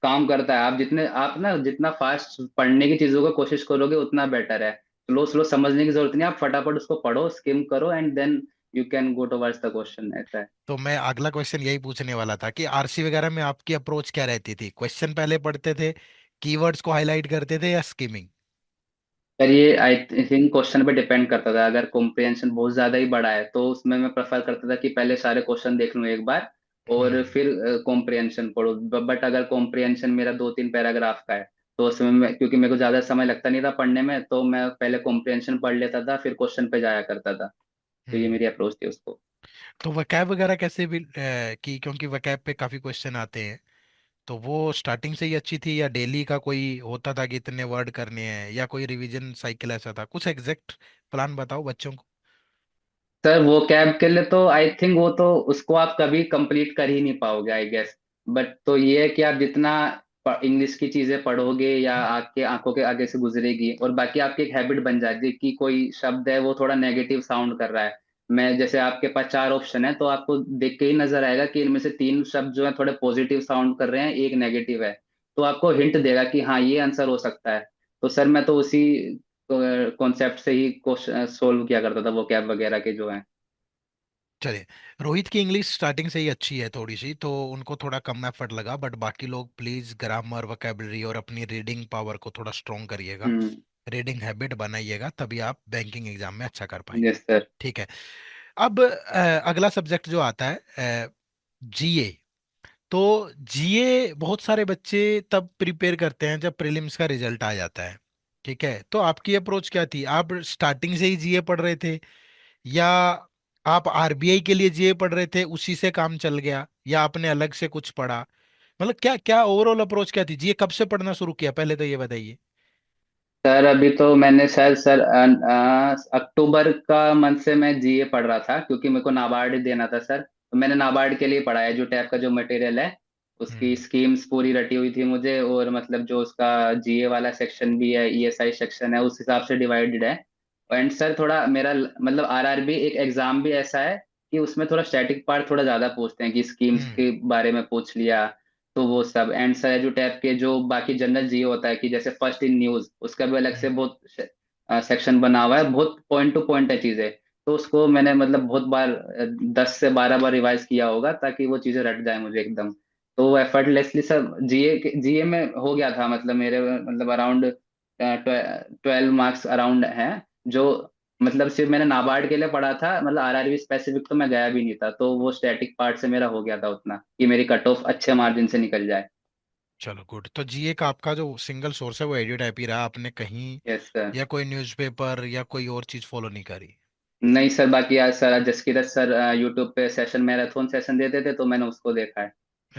काम करता है। आप ना जितना फास्ट पढ़ने की चीजों को कोशिश करोगे उतना बेटर है। स्लो स्लो समझने की जरूरत नहीं है, आप फटाफट उसको पढ़ो, स्किम करो, and then you can go towards the question, ऐसा है। तो मैं अगला क्वेश्चन यही पूछने वाला था कि आरसी वगैरह में आपकी अप्रोच क्या रहती थी, क्वेश्चन पहले पढ़ते थे, कीवर्ड्स को हाईलाइट करते थे, या स्किमिंग? पर ये आई थिंक क्वेश्चन पे डिपेंड करता था। अगर कॉम्प्रिहेंशन बहुत ज्यादा ही बड़ा है तो उसमें मैं प्रेफर करता था कि पहले सारे क्वेश्चन देख लूं एक बार, और हम्म। फिर कॉम्प्रिहेंशन पढ़ो। बट अगर कॉम्प्रिहेंशन मेरा 2 3 पैराग्राफ का है, तो उसमें क्योंकि मेरे को ज्यादा समय लगता नहीं था पढ़ने में, तो मैं पहले कॉम्प्रिहेंशन पढ़ लेता था, फिर क्वेश्चन पे जाया करता था। तो ये हम्म। मेरी अप्रोच थी उसको। तो वकैब वगैरह कैसे भी की, क्योंकि वकैब पे काफी क्वेश्चन आते हैं, तो वो स्टार्टिंग से ही अच्छी थी या डेली का कोई होता था कि इतने वर्ड करने हैं, या कोई रिवीजन साइकिल ऐसा था, कुछ एग्जैक्ट प्लान बताओ बच्चों को। सर वो कैब के लिए तो आई थिंक वो तो उसको आप कभी कंप्लीट कर ही नहीं पाओगे आई गेस। बट तो ये है कि आप जितना इंग्लिश की चीजें पढ़ोगे या आपके आंखों के आगे से गुजरेगी, और बाकी आपकी एक हैबिट बन जाती है कि कोई शब्द है वो थोड़ा नेगेटिव साउंड कर रहा है। मैं जैसे आपके पास 4 ऑप्शन है, तो आपको देख के ही नजर आएगा कि इनमें से 3 शब्द जो है थोड़े पॉजिटिव साउंड कर रहे हैं, एक नेगेटिव है। तो आपको हिंट देगा कि हाँ ये आंसर हो सकता है। तो सर मैं तो उसी कॉन्सेप्ट से ही क्वेश्चन सोल्व किया करता था, वो कैब वगैरह के जो है। चलिए, रोहित की इंग्लिश स्टार्टिंग से ही अच्छी है थोड़ी सी, तो उनको थोड़ा कम एफर्ट लगा, बट बाकी लोग प्लीज ग्रामर, वोकेबलरी और अपनी रीडिंग पावर को थोड़ा स्ट्रोंग करिएगा। हम्म। रीडिंग हैबिट बनाइएगा, तभी आप बैंकिंग एग्जाम में अच्छा कर पाएंगे। Yes sir. ठीक है। अब अगला सब्जेक्ट जो आता है, जीए। तो जीए बहुत सारे बच्चे तब प्रिपेयर करते हैं जब प्रीलिम्स का रिजल्ट आ जाता है। ठीक है, तो आपकी अप्रोच क्या थी? आप स्टार्टिंग से ही जीए पढ़ रहे थे, या आप आरबीआई के लिए जीए पढ़ रहे थे, उसी से काम चल गया, या आपने अलग से कुछ पढ़ा? मतलब क्या क्या ओवरऑल अप्रोच क्या थी? जीए कब से पढ़ना शुरू किया, पहले तो ये बताइए। सर अभी तो मैंने शायद सर अक्टूबर का मंथ से मैं जीए पढ़ रहा था, क्योंकि मेरे को नाबार्ड देना था सर, तो मैंने नाबार्ड के लिए पढ़ा है। जो टैप का जो मटेरियल है उसकी हम्म। स्कीम्स पूरी रटी हुई थी मुझे, और मतलब जो उसका जीए वाला सेक्शन भी है, ईएसआई सेक्शन है, उस हिसाब से डिवाइडेड है। एंड सर थोड़ा मेरा मतलब आरआरबी एक एग्जाम भी ऐसा है कि उसमें थोड़ा स्टैटिक पार्ट थोड़ा ज्यादा पूछते हैं, कि स्कीम्स हम्म। के बारे में पूछ लिया, तो वो सब। एंड सर जो टैब के जो बाकी जनरल जियो होता है, कि जैसे फर्स्ट इन न्यूज, उसका भी अलग से हम्म। बहुत सेक्शन बना हुआ है, बहुत पॉइंट टू पॉइंट है चीजें। तो उसको मैंने मतलब बहुत बार 10 से 12 बार रिवाइज किया होगा, ताकि वो चीजें रट जाए मुझे एकदम। तो वो एफर्टलेसली सब जीए में हो गया था, मतलब मेरे मतलब अराउंड 12 मार्क्स अराउंड है, जो मतलब सिर्फ मैंने नाबार्ड के लिए पढ़ा था, मतलब आरआरबी स्पेसिफिक तो मैं गया भी नहीं था, तो वो स्टैटिक पार्ट से मेरा हो गया था उतना कि मेरी कट ऑफ अच्छे मार्जिन से निकल जाए। चलो गुड। तो जीए का आपका जो सिंगल सोर्स है वो एडियो टाइप ही रहा, आपने कहीं यस सर। या कोई न्यूज़पेपर या कोई और चीज फॉलो नहीं करी? नहीं सर, बाकी आज सर जसकीरत सर यूट्यूब पे सेशन मैराथन सेशन देते थे, तो मैंने उसको देखा है।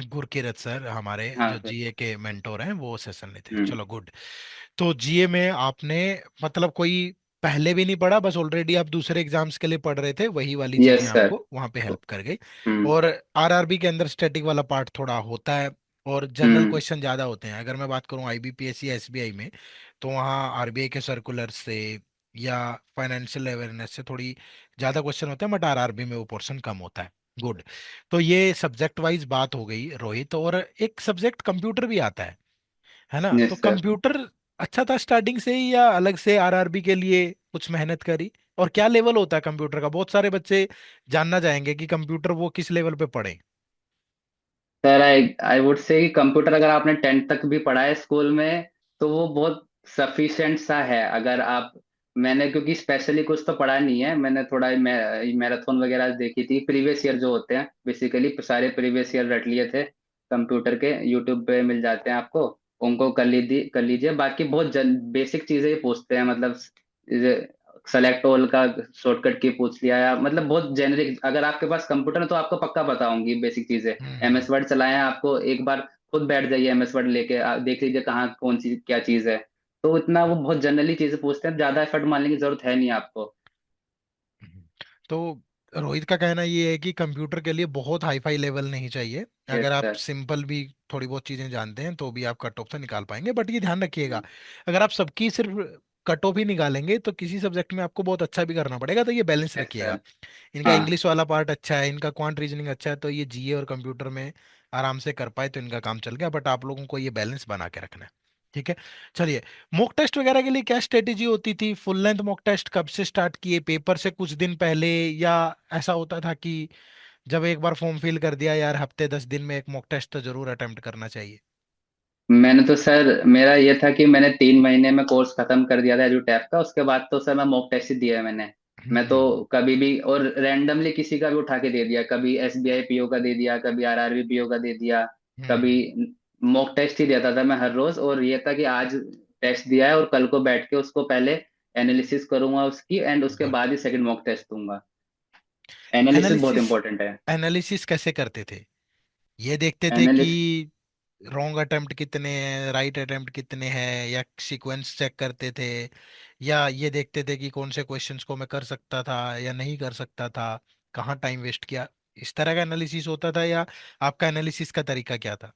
गुरकीरत सर हमारे हाँ जो सर। जीए के मेंटोर हैं वो सेशन लेते हैं। हम्म। चलो गुड। तो जीए में आपने मतलब कोई पहले भी नहीं पढ़ा, बस ऑलरेडी आप दूसरे एग्जाम्स के लिए पढ़ रहे थे, वही वाली चीजें यस सर। आपको वहां पे हेल्प कर गई। हम्म। और आरआरबी के अंदर स्टैटिक वाला पार्ट थोड़ा होता है, और जनरल हम्म। क्वेश्चन ज्यादा होते हैं। अगर मैं बात करूं आईबीपीएस या एसबीआई में, तो वहाँ आरबीआई के सर्कुलर से या फाइनेंशियल अवेयरनेस से थोड़ी ज्यादा क्वेश्चन होते हैं, बट आरआरबी में वो पोर्शन कम होता है। गुड। तो ये सब्जेक्ट वाइज बात हो गई रोहित, और एक सब्जेक्ट कंप्यूटर भी आता है ना? तो यस सर। कंप्यूटर अच्छा था स्टार्टिंग से ही, या अलग से आरआरबी के लिए कुछ मेहनत करी? और क्या लेवल होता है कंप्यूटर का? बहुत सारे बच्चे जानना चाहेंगे कि कंप्यूटर वो किस लेवल पे पढ़े। Sir I I would say कि कंप्यूटर अगर आपने 10th तक भी पढ़ा है स्कूल में, तो वो बहुत सफिशिएंट सा है। अगर आप, मैंने क्योंकि स्पेशली कुछ तो पढ़ा नहीं है, मैंने थोड़ा मैराथन वगैरह देखी थी, प्रीवियस ईयर जो होते हैं बेसिकली सारे प्रीवियस ईयर रट लिए थे। कंप्यूटर के यूट्यूब पे मिल जाते हैं आपको, उनको कर लीजिए। बाकी बहुत बेसिक चीजें ही पूछते हैं, मतलब सेलेक्ट ऑल का शॉर्टकट की पूछ लिया, या मतलब बहुत जेनरिक। अगर आपके पास कंप्यूटर है तो आपको पक्का पता होंगी बेसिक चीजें। हम्म। एमएस वर्ड चलाएं, आपको एक बार खुद बैठ जाइए एमएस वर्ड लेके, आप देख लीजिए कहाँ कौन सी क्या चीज है। तो इतना वो बहुत जनरली चीजें पूछते हैं, ज्यादा एफर्ट मानने की जरूरत है नहीं आपको। हम्म। तो रोहित का कहना ये है कि कंप्यूटर के लिए बहुत हाई फाई लेवल नहीं चाहिए। अगर यस आप सर। सिंपल भी थोड़ी बहुत चीजें जानते हैं तो भी आप कट ऑफ से निकाल पाएंगे, बट ये ध्यान रखिएगा, अगर आप सबकी सिर्फ कट ऑफ ही निकालेंगे तो किसी सब्जेक्ट में आपको बहुत अच्छा भी करना पड़ेगा, तो ये बैलेंस यस रखिएगा। सर। इनका हाँ। इंग्लिश वाला पार्ट अच्छा है, इनका क्वांट रीजनिंग अच्छा है, तो ये जीए और कंप्यूटर में आराम से कर पाए तो इनका काम चल गया, बट आप लोगों को ये बैलेंस बना के रखना है। ठीक है। चलिए, मॉक टेस्ट वगैरह के लिए क्या स्ट्रेटेजी होती थी? फुल लेंथ मॉक टेस्ट कब से स्टार्ट किए, पेपर से कुछ दिन पहले, या ऐसा होता था कि जब एक बार फॉर्म फिल कर दिया यार, हफ्ते 10 दिन में एक मॉक टेस्ट तो जरूर अटेम्प्ट करना चाहिए? मैंने तो सर, मेरा ये था कि मैंने 3 महीने में कोर्स खत्म कर दिया था एडू टैप का, उसके बाद तो सर मैं मॉक टेस्ट ही दिया है मैंने। मैं तो हम्म। कभी भी और रैंडमली किसी का भी उठा के दे दिया, कभी एसबीआई पीओ का दे दिया, कभी आरआरबी पीओ का दे दिया, कभी हम्म। मॉक टेस्ट ही देता था मैं हर रोज। और ये था कि आज टेस्ट दिया है और कल को बैठ के उसको पहले एनालिसिस करूंगा उसकी, एंड उसके गुड। बाद ही सेकंड मॉक टेस्ट दूंगा। एनालिसिस बहुत एनालिसिस, इंपॉर्टेंट है। एनालिसिस कैसे करते थे? ये देखते थे कि एनालिस रॉन्ग अटेम्प्ट कितने हैं, राइट अटेम्प्ट कितने हैं, या सीक्वेंस चेक करते थे, या ये देखते थे कि कौन से क्वेश्चंस को मैं कर सकता था या नहीं कर सकता था, कहाँ टाइम वेस्ट किया? इस तरह का एनालिसिस होता था, या आपका एनालिसिस का तरीका क्या था?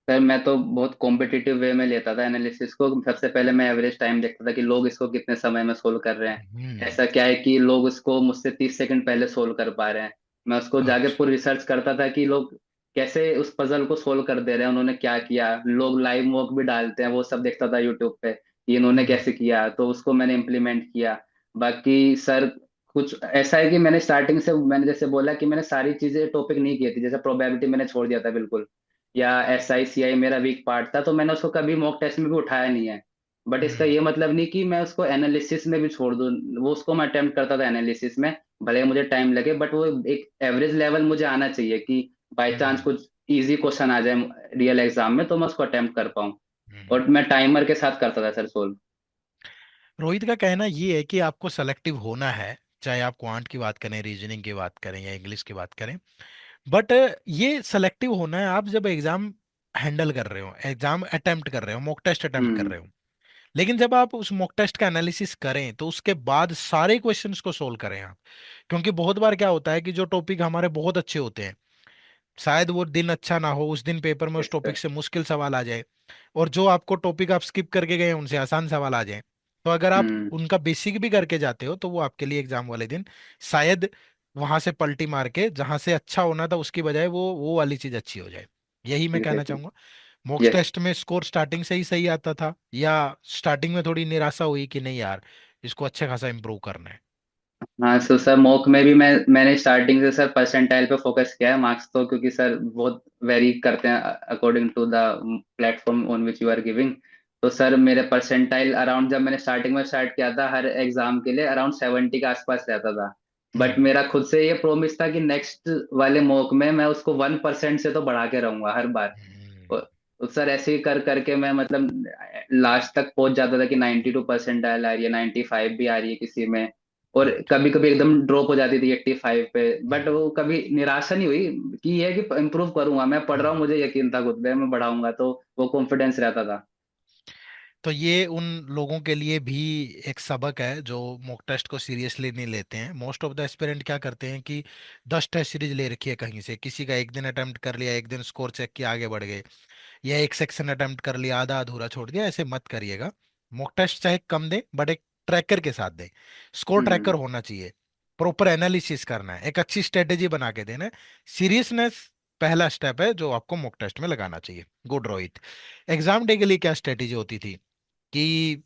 सर मैं तो बहुत कॉम्पिटिटिव वे में लेता था एनालिसिस को। सबसे पहले मैं एवरेज टाइम देखता था कि लोग इसको कितने समय में सोल्व कर रहे हैं। हम्म। ऐसा क्या है कि लोग इसको मुझसे 30 सेकंड पहले सोल्व कर पा रहे हैं। मैं उसको जाके अच्छा। पूरी रिसर्च करता था कि लोग कैसे उस पजल को सोल्व कर दे रहे हैं, उन्होंने क्या किया। लोग लाइव मॉक भी डालते हैं, वो सब देखता था यूट्यूब पे। कि इन्होंने हम्म। कैसे किया, तो उसको मैंने इम्प्लीमेंट किया। बाकी सर कुछ ऐसा है कि मैंने स्टार्टिंग से, मैंने जैसे बोला कि मैंने सारी चीजें टॉपिक नहीं की थी, जैसे प्रोबेबिलिटी मैंने छोड़ दिया था बिल्कुल, या SI CI मेरा वीक पार्ट था, तो मैंने उसको कभी मॉक टेस्ट में भी उठाया नहीं है। बट इसका हम्म। ये मतलब नहीं कि मैं उसको एनालिसिस में भी छोड़ दूं। वो उसको मैं अटेम्प्ट करता था एनालिसिस में, भले ही मुझे टाइम लगे, बट वो एक एवरेज लेवल मुझे आना चाहिए कि बाय चांस हम्म। कुछ इजी क्वेश्चन आ जाए रियल एग्जाम में तो मैं उसको अटेम्प्ट कर पाऊँ। हम्म। और मैं टाइमर के साथ करता था सर सोल्व। रोहित का कहना ये है कि आपको सेलेक्टिव होना है, चाहे आप क्वांट की बात करें, रीजनिंग की बात करें या इंग्लिश की बात करें। बट ये सेलेक्टिव होना है आप जब एग्जाम हैंडल कर रहे हो, एग्जाम अटेम्प्ट कर रहे हो, मॉक टेस्ट अटेम्प्ट कर हम्म। रहे हो। लेकिन जब आप उस मॉक टेस्ट का एनालिसिस करें तो उसके बाद सारे क्वेश्चंस को सोल्व करें आप। क्योंकि बहुत बार क्या होता है कि जो टॉपिक हमारे बहुत अच्छे होते हैं, शायद वो दिन अच्छा ना हो, उस दिन पेपर में उस यस टॉपिक सर। से मुश्किल सवाल आ जाए, और जो आपको टॉपिक आप स्किप करके गए हैं, उनसे आसान सवाल आ जाए। तो अगर आप हम्म। उनका बेसिक भी करके जाते हो तो वो आपके लिए एग्जाम वाले दिन शायद वहां से पलटी मार के जहां से अच्छा होना था उसकी बजाय वो वाली चीज अच्छी हो जाए। यही मैं कहना चाहूंगा। Mock yes. टेस्ट में स्कोर स्टार्टिंग से ही सही आता था, या स्टार्टिंग में थोड़ी निराशा हुई कि नहीं यार, इसको अच्छा खासा इंप्रूव करना है? हाँ सो सर मॉक में भी मैंने स्टार्टिंग से सर परसेंटाइल पे फोकस किया है। मार्क्स तो क्योंकि सर बहुत वेरी करते हैं according to the platform on which you are giving. तो सर मेरे परसेंटाइल अराउंड, जब मैंने स्टार्टिंग में स्टार्ट किया था हर एग्जाम के लिए अराउंड 70 के आसपास रहता था। बट हम्म। मेरा खुद से ये प्रोमिस था कि नेक्स्ट वाले मॉक में मैं उसको 1% से तो बढ़ा के रहूंगा हर बार। हम्म। तो सर ऐसे ही कर करके मैं मतलब लास्ट तक पहुंच जाता था कि 92% आ रही है, 95 भी आ रही है किसी में। और गुड। कभी कभी एकदम ड्रॉप हो जाती थी 85 पे। बट हम्म। वो कभी निराशा नहीं हुई कि ये है कि इम्प्रूव करूंगा, मैं पढ़ रहा हूँ, हम्म। मुझे यकीन था खुद पे मैं बढ़ाऊंगा, तो वो कॉन्फिडेंस रहता था। तो ये उन लोगों के लिए भी एक सबक है जो मॉक टेस्ट को सीरियसली नहीं लेते हैं। मोस्ट ऑफ द एस्पिरेंट क्या करते हैं कि 10 टेस्ट सीरीज ले रखी है कहीं से, किसी का एक दिन अटेम्प्ट कर लिया, एक दिन स्कोर चेक किया, आगे बढ़ गए, या एक सेक्शन अटेम्प्ट कर लिया, आधा अधूरा छोड़ दिया। ऐसे मत करिएगा। मॉक टेस्ट चाहे कम दे बट एक ट्रैकर के साथ दें। स्कोर ट्रैकर हम्म। होना चाहिए, प्रॉपर एनालिसिस करना है, एक अच्छी स्ट्रेटेजी बना के देना है। सीरियसनेस पहला स्टेप है जो आपको मॉक टेस्ट में लगाना चाहिए। गुड रोहित। एग्जाम डे के लिए क्या स्ट्रेटेजी होती थी, कि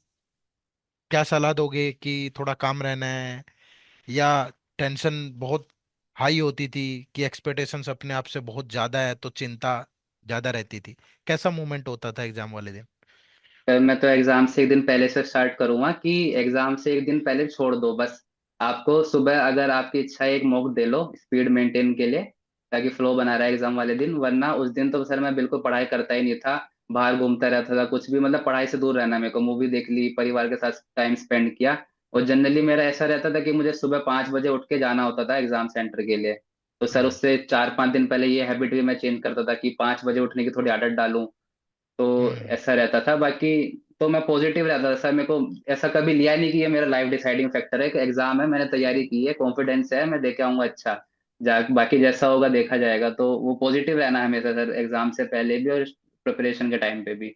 क्या सलाह दोगे कि थोड़ा काम रहना है, या टेंशन बहुत हाई होती थी कि एक्सपेक्टेशंस अपने आप से बहुत ज्यादा है तो चिंता ज्यादा रहती थी? कैसा मूवमेंट होता था एग्जाम वाले दिन? मैं तो एग्जाम से एक दिन पहले से स्टार्ट करूंगा कि एग्जाम से एक दिन पहले छोड़ दो बस। आपको सुबह अगर आपकी इच्छा है एक मॉक दे लो स्पीड मेंटेन के लिए, ताकि फ्लो बना रहा है एग्जाम वाले दिन। वरना उस दिन तो सर मैं बिल्कुल पढ़ाई करता ही नहीं था, बाहर घूमता रहता था, कुछ भी मतलब पढ़ाई से दूर रहना। मेरे को मूवी देख ली, परिवार के साथ टाइम स्पेंड किया। और जनरली मेरा ऐसा रहता था कि मुझे सुबह 5 बजे उठ के जाना होता था एग्जाम सेंटर के लिए। तो सर हम्म। उससे 4-5 दिन पहले ये हैबिट भी मैं चेंज करता था कि 5 बजे उठने की थोड़ी आदत डालूं। तो हम्म। ऐसा रहता था बाकी। तो मैं पॉजिटिव रहता था सर, मेरे को ऐसा कभी लिया नहीं कि ये मेरा लाइफ डिसाइडिंग फैक्टर है कि एग्जाम है, मैंने तैयारी की है, कॉन्फिडेंस है, मैं देके आऊंगा अच्छा। जा बाकी जैसा होगा देखा जाएगा। तो वो पॉजिटिव रहना हमेशा सर, एग्जाम से पहले भी और प्रिपरेशन के टाइम पे भी।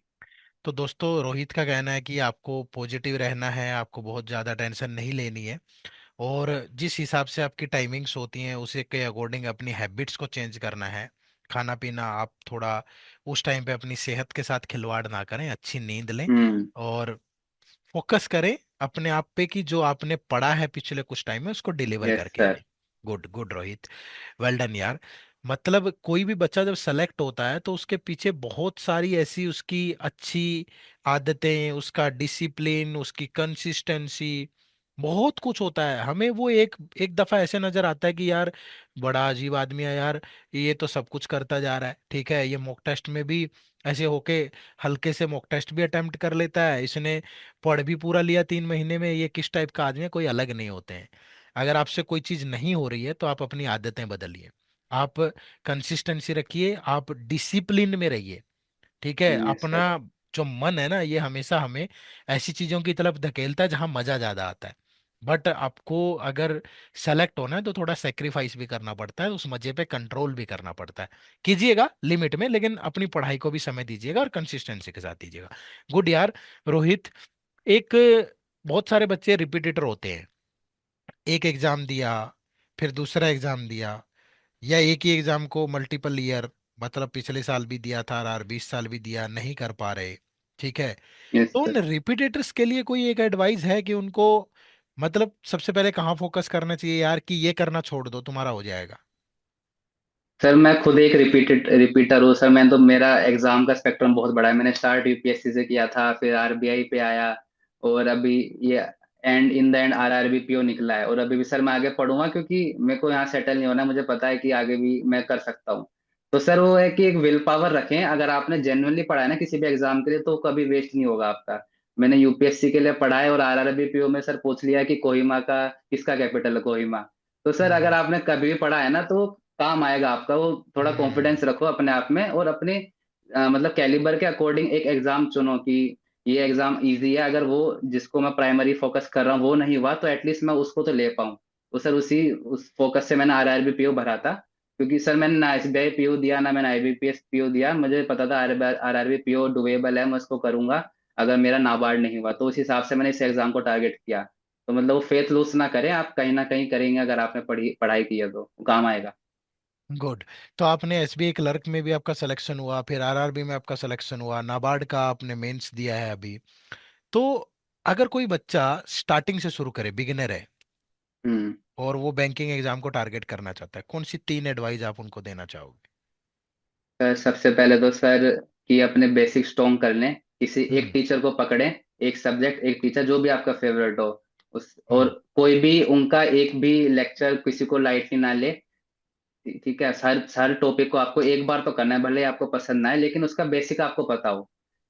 तो दोस्तों, रोहित का कहना है कि आपको पॉजिटिव रहना है, आपको बहुत ज़्यादा टेंशन नहीं लेनी है, और जिस हिसाब से आपकी टाइमिंग्स होती हैं उसी के अकॉर्डिंग अपनी हैबिट्स को चेंज करना है। खाना पीना आप थोड़ा उस टाइम पे अपनी सेहत के साथ खिलवाड़ ना करें, अच्छी नींद लें, हम्म। और फोकस करें अपने आप पे कि जो आपने पढ़ा है पिछले कुछ टाइम में उसको डिलीवर यस करके सर। आए। Good good Rohit, well done यार। मतलब कोई भी बच्चा जब सेलेक्ट होता है तो उसके पीछे बहुत सारी ऐसी उसकी अच्छी आदतें, उसका डिसिप्लिन, उसकी कंसिस्टेंसी, बहुत कुछ होता है। हमें वो एक एक दफा ऐसे नजर आता है कि यार बड़ा अजीब आदमी है यार, ये तो सब कुछ करता जा रहा है, ठीक है, ये मॉक टेस्ट में भी ऐसे होके हल्के से मॉक टेस्ट भी अटेम्प्ट कर लेता है, इसने पढ़ भी पूरा लिया 3 महीने में, ये किस टाइप का आदमी है? कोई अलग नहीं होते हैं। अगर आपसे कोई चीज नहीं हो रही है तो आप अपनी आदतें बदलिए, आप कंसिस्टेंसी रखिए, आप डिसिप्लिन में रहिए, ठीक है। यस अपना सर। जो मन है ना, ये हमेशा हमें ऐसी चीजों की तरफ धकेलता है जहां मजा ज्यादा आता है। बट आपको अगर सेलेक्ट होना है तो थोड़ा सेक्रीफाइस भी करना पड़ता है, उस मजे पे कंट्रोल भी करना पड़ता है। कीजिएगा लिमिट में, लेकिन अपनी पढ़ाई को भी समय दीजिएगा और कंसिस्टेंसी के साथ दीजिएगा। गुड यार रोहित। एक, बहुत सारे बच्चे रिपीटेटर होते हैं, एक एग्जाम दिया, फिर दूसरा एग्जाम दिया, या एक ही एग्जाम को मल्टीपल ईयर, मतलब पिछले साल भी दिया था और 20 साल भी दिया, नहीं कर पा रहे, ठीक है। यस तो सर। उन रिपीटेटर्स के लिए कोई एक एडवाइस है कि उनको मतलब सबसे पहले कहाँ फोकस करना चाहिए यार, कि ये करना छोड़ दो तुम्हारा हो जाएगा? सर मैं खुद एक रिपीटर हूँ सर। मैं तो, मेरा एग्जाम का स्पेक्ट्रम बहुत बड़ा है। मैंने स्टार्ट यूपीएससी से किया था, फिर आरबीआई पे आया, और अभी ये and in the end RRB PO निकला है। और अभी भी सर मैं आगे पढ़ूंगा, क्योंकि मेरे को यहाँ सेटल नहीं होना। मुझे पता है कि आगे भी मैं कर सकता हूँ। तो सर वो है कि एक विल पावर रखें। अगर आपने जेन्युइनली पढ़ा है ना किसी भी एग्जाम के लिए, तो कभी वेस्ट नहीं होगा आपका। मैंने यूपीएससी के लिए पढ़ा है, और आरआरबी पीओ में सर पूछ लिया कि कोहिमा का किसका कैपिटल है, कोहिमा। तो सर अगर हम्म। आपने कभी भी पढ़ा है ना, तो काम आएगा आपका वो। थोड़ा हम्म। कॉन्फिडेंस रखो अपने आप में, और अपने मतलब कैलिबर के अकॉर्डिंग एक एग्जाम चुनो कि ये एग्जाम इजी है। अगर वो जिसको मैं प्राइमरी फोकस कर रहा हूँ वो नहीं हुआ, तो एटलीस्ट मैं उसको तो ले पाऊँ। तो सर उसी उस फोकस से मैंने आरआरबी पीओ भरा था। क्योंकि सर मैंने ना एसबीआई पीओ दिया, ना मैंने आईबीपीएस पीओ दिया। मुझे पता था आरआरबी पीओ डुएबल है, मैं उसको करूंगा अगर मेरा नाबार्ड नहीं हुआ। तो उस हिसाब से मैंने इस एग्जाम को टारगेट किया। तो मतलब वो फेथ लूज ना करें आप, कहीं ना कहीं करेंगे। अगर आपने पढ़ाई की है तो काम आएगा। गुड। तो आपने एसबीआई क्लर्क में भी आपका सिलेक्शन हुआ, फिर आरआरबी में आपका सिलेक्शन हुआ, नाबार्ड का आपने मेंस दिया है अभी। तो अगर कोई बच्चा स्टार्टिंग से शुरू करे, बिगिनर है, हम्म। और वो बैंकिंग एग्जाम को टारगेट करना चाहता है, कौन सी 3 एडवाइस आप उनको देना चाहोगे? सर सबसे पहले तो सर कि अपने बेसिक स्ट्रॉन्ग कर लें। किसी एक हम्म। टीचर को पकड़ें, एक सब्जेक्ट एक टीचर जो भी आपका फेवरेट हो उस, और हम्म। कोई भी उनका एक भी लेक्चर किसी को लाइटली ना ले। ठीक है, हर हर टॉपिक को आपको एक बार तो करना है, भले आपको पसंद ना आए, लेकिन उसका बेसिक आपको पता हो।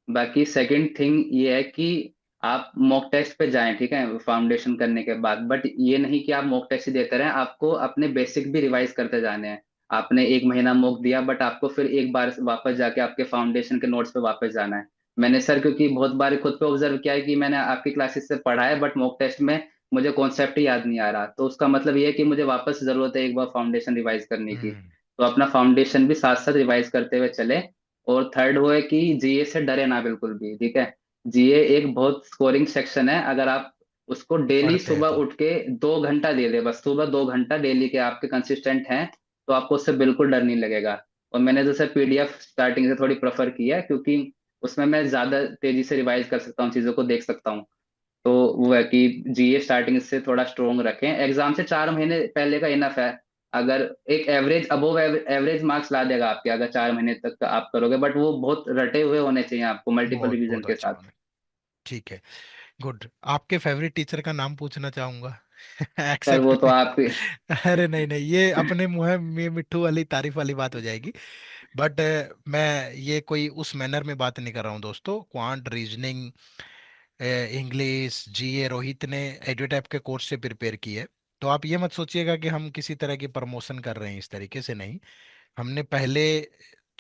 बाकी सेकंड थिंग ये है कि आप मॉक टेस्ट पे जाएं, ठीक है, फाउंडेशन करने के बाद। बट ये नहीं कि आप मॉक टेस्ट ही देते रहें, आपको अपने बेसिक भी रिवाइज करते जाने हैं। आपने एक महीना मॉक दिया, बट आपको फिर एक बार वापस जाके आपके फाउंडेशन के नोट्स पे वापस जाना है। मैंने सर क्योंकि बहुत बार खुद पे ऑब्जर्व किया है कि मैंने आपकी क्लासेस से पढ़ा है, बट मॉक टेस्ट में मुझे कॉन्सेप्ट ही याद नहीं आ रहा। तो उसका मतलब ये है कि मुझे वापस जरूरत है एक बार फाउंडेशन रिवाइज करने की। हम्म। तो अपना फाउंडेशन भी साथ साथ रिवाइज करते हुए चले। और थर्ड वो है कि जीए से डरे ना बिल्कुल भी, ठीक है। जीए एक बहुत स्कोरिंग सेक्शन है। अगर आप उसको डेली पढ़ते हैं सुबह तो। उठ के 2 घंटा दे दे, बस सुबह 2 घंटा डेली के आपके कंसिस्टेंट हैं, तो आपको उससे बिल्कुल डर नहीं लगेगा। और मैंने जैसे पीडीएफ स्टार्टिंग से थोड़ी प्रेफर किया है, क्योंकि उसमें मैं ज्यादा तेजी से रिवाइज कर सकता हूँ, चीजों को देख सकता हूँ। तो वो है कि जीए स्टार्टिंग से थोड़ा स्ट्रोंग रखें। एग्जाम से 4 महीने पहले का इनफ है। अगर एक एवरेज अबोव एवरेज मार्क्स ला देगा आपके, अगर 4 महीने तक आप करोगे। बट वो बहुत रटे हुए होने चाहिए आपको, मल्टीपल बहुत रिवीजन बहुत के अच्छे साथ। होने। ठीक है। गुड। आपके फेवरेट टीचर का नाम पूछना चाहूंगा? सर वो एक्सेप्ट तो में। आप अरे नहीं नहीं, ये अपने मुंह में मिट्ठू वाली तारीफ वाली बात हो जाएगी। बट मैं ये कोई उस मैनर में बात नहीं कर रहा हूँ दोस्तों। क्वांट, रीजनिंग, इंग्लिश, जीए रोहित ने एडुटैप के कोर्स से प्रिपेयर की है। तो आप ये मत सोचिएगा कि हम किसी तरह की प्रमोशन कर रहे हैं, इस तरीके से नहीं। हमने पहले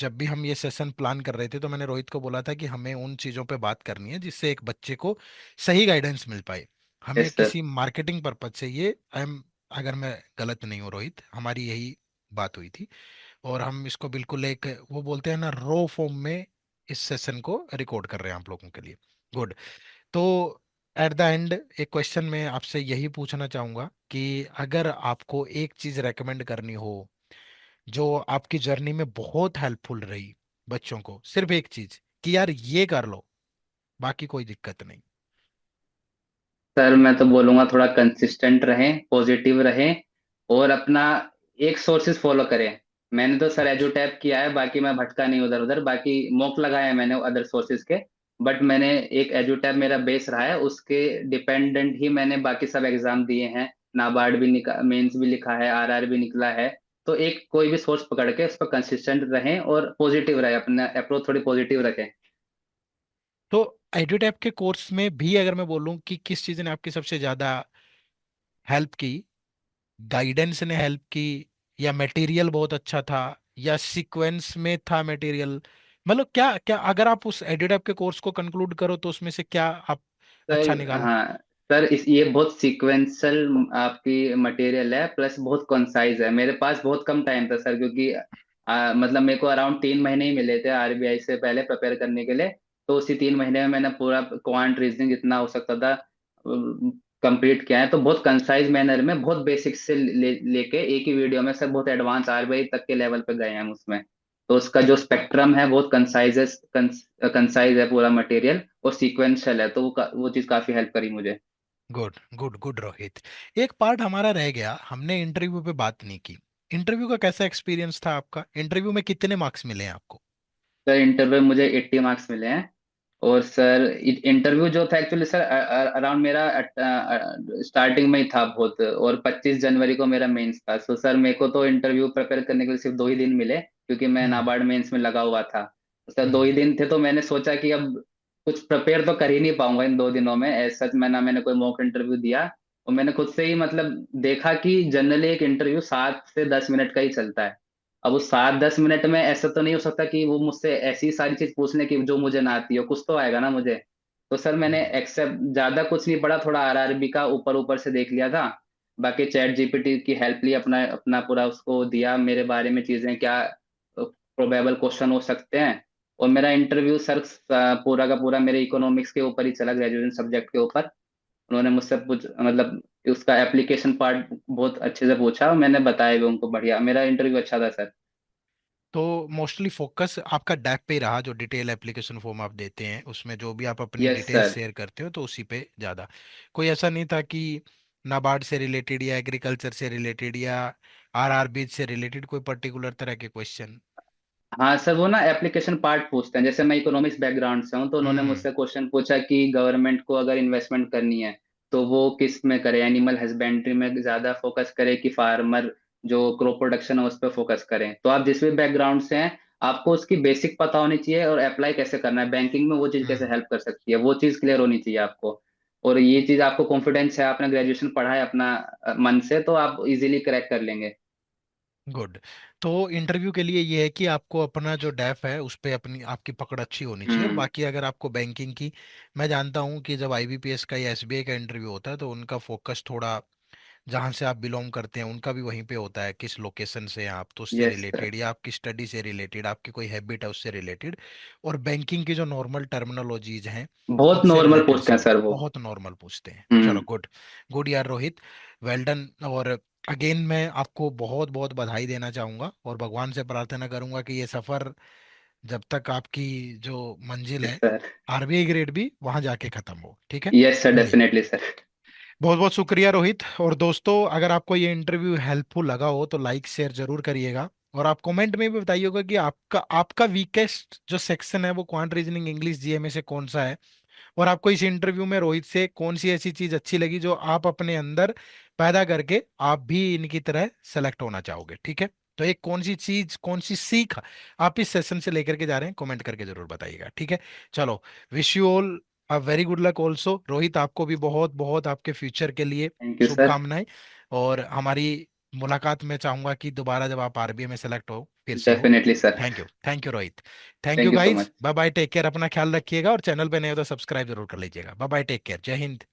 जब भी हम ये सेशन प्लान कर रहे थे, तो मैंने रोहित को बोला था कि हमें उन चीज़ों पे बात करनी है जिससे एक बच्चे को सही गाइडेंस मिल पाए। हमें यस सर। किसी मार्केटिंग पर्पज से ये आई एम, अगर मैं गलत नहीं हूँ रोहित, हमारी यही बात हुई थी। और हम इसको बिल्कुल एक, वो बोलते हैं ना, रो फॉर्म में इस सेशन को रिकॉर्ड कर रहे हैं आप लोगों के लिए। गुड। तो एट द एंड एक क्वेश्चन मैं आपसे यही पूछना चाहूंगा कि अगर आपको एक चीज रेकमेंड करनी हो जो आपकी जर्नी में बहुत हेल्पफुल रही बच्चों को, सिर्फ एक चीज, कि यार ये कर लो, बाकी कोई दिक्कत नहीं। सर मैं तो बोलूंगा थोड़ा कंसिस्टेंट रहें, पॉजिटिव रहें, और अपना एक सोर्सेज फॉलो करें। मैंने तो सर अच्छा। एजुटैप किया है, बाकी मैं भटका नहीं उधर उधर। बाकी मॉक लगाए हैं मैंने अदर सोर्सेज के। बट मैंने एक एजुटैप मेरा बेस रहा है, उसके डिपेंडेंट ही मैंने बाकी सब एग्जाम दिए हैं। नाबार्ड भी निका मेंस भी लिखा है, आरआर भी निकला है। तो एक कोई भी सोर्स पकड़ के उस पर कंसिस्टेंट रहें, और पॉजिटिव रहे, अपना अप्रोच थोड़ी पॉजिटिव रखें। तो एडुटैप के कोर्स में भी अगर मैं बोलूं कि किस चीज ने आपकी सबसे ज्यादा हेल्प की, गाइडेंस ने हेल्प की, या मटेरियल बहुत अच्छा था, या सीक्वेंस में था मटेरियल, मतलब क्या क्या, अगर आप उस एडुटैप के कोर्स को कंक्लूड करो तो उसमें से क्या आप अच्छा सर निकालो? हाँ सर, इस ये बहुत सीक्वेंशियल आपकी मटेरियल है, प्लस बहुत कंसाइज है। मेरे पास बहुत कम टाइम था सर, क्योंकि मतलब मेरे को अराउंड 3 महीने ही मिले थे आरबीआई से पहले प्रिपेयर करने के लिए। तो उसी 3 महीने में मैंने पूरा क्वांट रीजनिंग जितना हो सकता था कंप्लीट किया है। तो बहुत कंसाइज मैनर में, बहुत बेसिक से लेके एक ही वीडियो में सर बहुत एडवांस आरबीआई तक के लेवल पे गए हैं हम उसमें। तो उसका जो स्पेक्ट्रम है बहुत कंसाइज है पूरा मटेरियल, और सीक्वेंशियल है, तो वो चीज़ काफ़ी हेल्प करी मुझे। Good good good Rohit. एक पार्ट हमारा रह गया, हमने इंटरव्यू पे बात नहीं की। इंटरव्यू का कैसा एक्सपीरियंस था आपका? इंटरव्यू में कितने मार्क्स मिले हैं आपको? सर इंटरव्यू मुझे 80 मार्क्स मिले हैं। और सर इंटरव्यू जो था एक्चुअली सर अराउंड मेरा स्टार्टिंग में ही था बहुत, और 25 जनवरी को मेरा मेंस था। सो सर मेरे को तो इंटरव्यू प्रिपेयर करने के लिए सिर्फ 2 ही दिन मिले, क्योंकि मैं हम्म। नाबार्ड मेंस में लगा हुआ था। सर दो ही हम्म। दिन थे, तो मैंने सोचा कि अब कुछ प्रिपेयर तो कर ही नहीं पाऊंगा इन 2 दिनों में, एज सच मैंने कोई मॉक इंटरव्यू दिया। और मैंने खुद से ही मतलब देखा कि जनरली एक इंटरव्यू 7 से 10 मिनट का ही चलता है। अब उस 7-10 मिनट में ऐसा तो नहीं हो सकता कि वो मुझसे ऐसी सारी चीज पूछ ले कि जो मुझे ना आती हो, कुछ तो आएगा ना मुझे। तो सर मैंने हम्म। एक्सेप्ट ज्यादा कुछ नहीं पढ़ा, थोड़ा आरआरबी का ऊपर ऊपर से देख लिया था। बाकी चैट जीपीटी की हेल्प ली, अपना अपना पूरा उसको दिया मेरे बारे में चीजें, क्या प्रोबेबल क्वेश्चन हो सकते हैं। और मेरा इंटरव्यू सर पूरा का पूरा मेरे इकोनॉमिक्स के ऊपर ही चला, ग्रेजुएशन सब्जेक्ट के ऊपर। उन्होंने मुझसे पूछ मतलब उसका एप्लीकेशन पार्ट बहुत अच्छे से पूछा, और मैंने बताया भी उनको, बढ़िया मेरा इंटरव्यू अच्छा था सर। तो मोस्टली फोकस आपका डैप पे ही रहा, जो डिटेल एप्लीकेशन फॉर्म आप देते हैं उसमें जो भी आप अपनी यस डिटेल्स सर। शेयर करते हो तो उसी पे ज़्यादा। कोई ऐसा नहीं था कि नाबार्ड से रिलेटेड या एग्रीकल्चर से रिलेटेड या आरआरबी से रिलेटेड कोई पर्टिकुलर तरह के क्वेश्चन? हाँ सर, वो ना एप्लीकेशन पार्ट पूछते हैं, जैसे मैं इकोनॉमिक्स बैकग्राउंड से हूँ, तो उन्होंने हम्म। मुझसे क्वेश्चन पूछा कि गवर्नमेंट को अगर इन्वेस्टमेंट करनी है तो वो किस में करे, एनिमल हस्बेंड्री में ज्यादा फोकस करे कि फार्मर जो क्रॉप प्रोडक्शन है उस पर फोकस करें। तो आप जिस भी बैकग्राउंड से हैं, आपको उसकी बेसिक पता होनी चाहिए, और अप्लाई कैसे करना है बैंकिंग में, वो चीज़ कैसे हम्म। हेल्प कर सकती है, वो चीज़ क्लियर होनी चाहिए आपको। और ये चीज़ आपको कॉन्फिडेंस है, आपने ग्रेजुएशन पढ़ा है अपना मन से, तो आप इजीली क्रैक कर लेंगे। गुड। तो इंटरव्यू के लिए ये है कि आपको अपना जो डेफ है उस पे अपनी आपकी पकड़ अच्छी होनी चाहिए, और हम्म। बाकी अगर आपको बैंकिंग की, मैं जानता हूँ कि जब आईबीपीएस का या एसबीआई का इंटरव्यू होता है तो उनका फोकस थोड़ा जहाँ से आप बिलोंग करते हैं उनका भी वहीं पे होता है, किस लोकेशन से हैं आप, तो उससे यस सर। रिलेटेड या आपकी स्टडी से रिलेटेड, आपकी कोई हैबिट है उससे रिलेटेड, और बैंकिंग की जो नॉर्मल टर्मिनोलॉजीज हैं बहुत उनसे नॉर्मल रिलेटेड पूछते हैं सवाल सर वो। बहुत नॉर्मल पूछते हैं। चलो हम्म। गुड। गुड यार रोहित, वेल डन। और अगेन मैं आपको बहुत बहुत बधाई देना चाहूंगा और भगवान से प्रार्थना करूंगा कि ये सफर जब तक आपकी जो मंजिल यस है सर। आरबीआई ग्रेड भी वहां जाके खत्म हो। ठीक है, यस सर, चलिए। Definitely sir. बहुत बहुत शुक्रिया रोहित। और दोस्तों, अगर आपको ये इंटरव्यू हेल्पफुल लगा हो तो लाइक शेयर जरूर करिएगा, और आप कमेंट में भी बताइएगा कि आपका आपका वीकेस्ट जो सेक्शन है वो क्वांट रीजनिंग इंग्लिश जीएमए से कौन सा है, और आपको इस इंटरव्यू में रोहित से कौन सी ऐसी चीज अच्छी लगी जो आप अपने अंदर पैदा करके आप भी इनकी तरह सेलेक्ट होना चाहोगे। ठीक है, तो एक कौन सी चीज, कौन सी सीख आप इस सेशन से लेकर के जा रहे हैं, कमेंट करके जरूर बताइएगा। ठीक है, चलो। Wish you all a very good luck also. Rohit, आपको भी बहुत बहुत आपके फ्यूचर के लिए थैंक यू सर। शुभकामनाएं। और हमारी मुलाकात में चाहूंगा कि दोबारा जब आप आरबीआई में सेलेक्ट हो फिर से हो। Definitely sir. Thank you Rohit. Thank you thank you so guys, much. Bye bye, take care, अपना ख्याल रखिएगा, और चैनल पे नए हो तो सब्सक्राइब जरूर कर लीजिएगा। बाय बाय, टेक केयर, जय हिंद।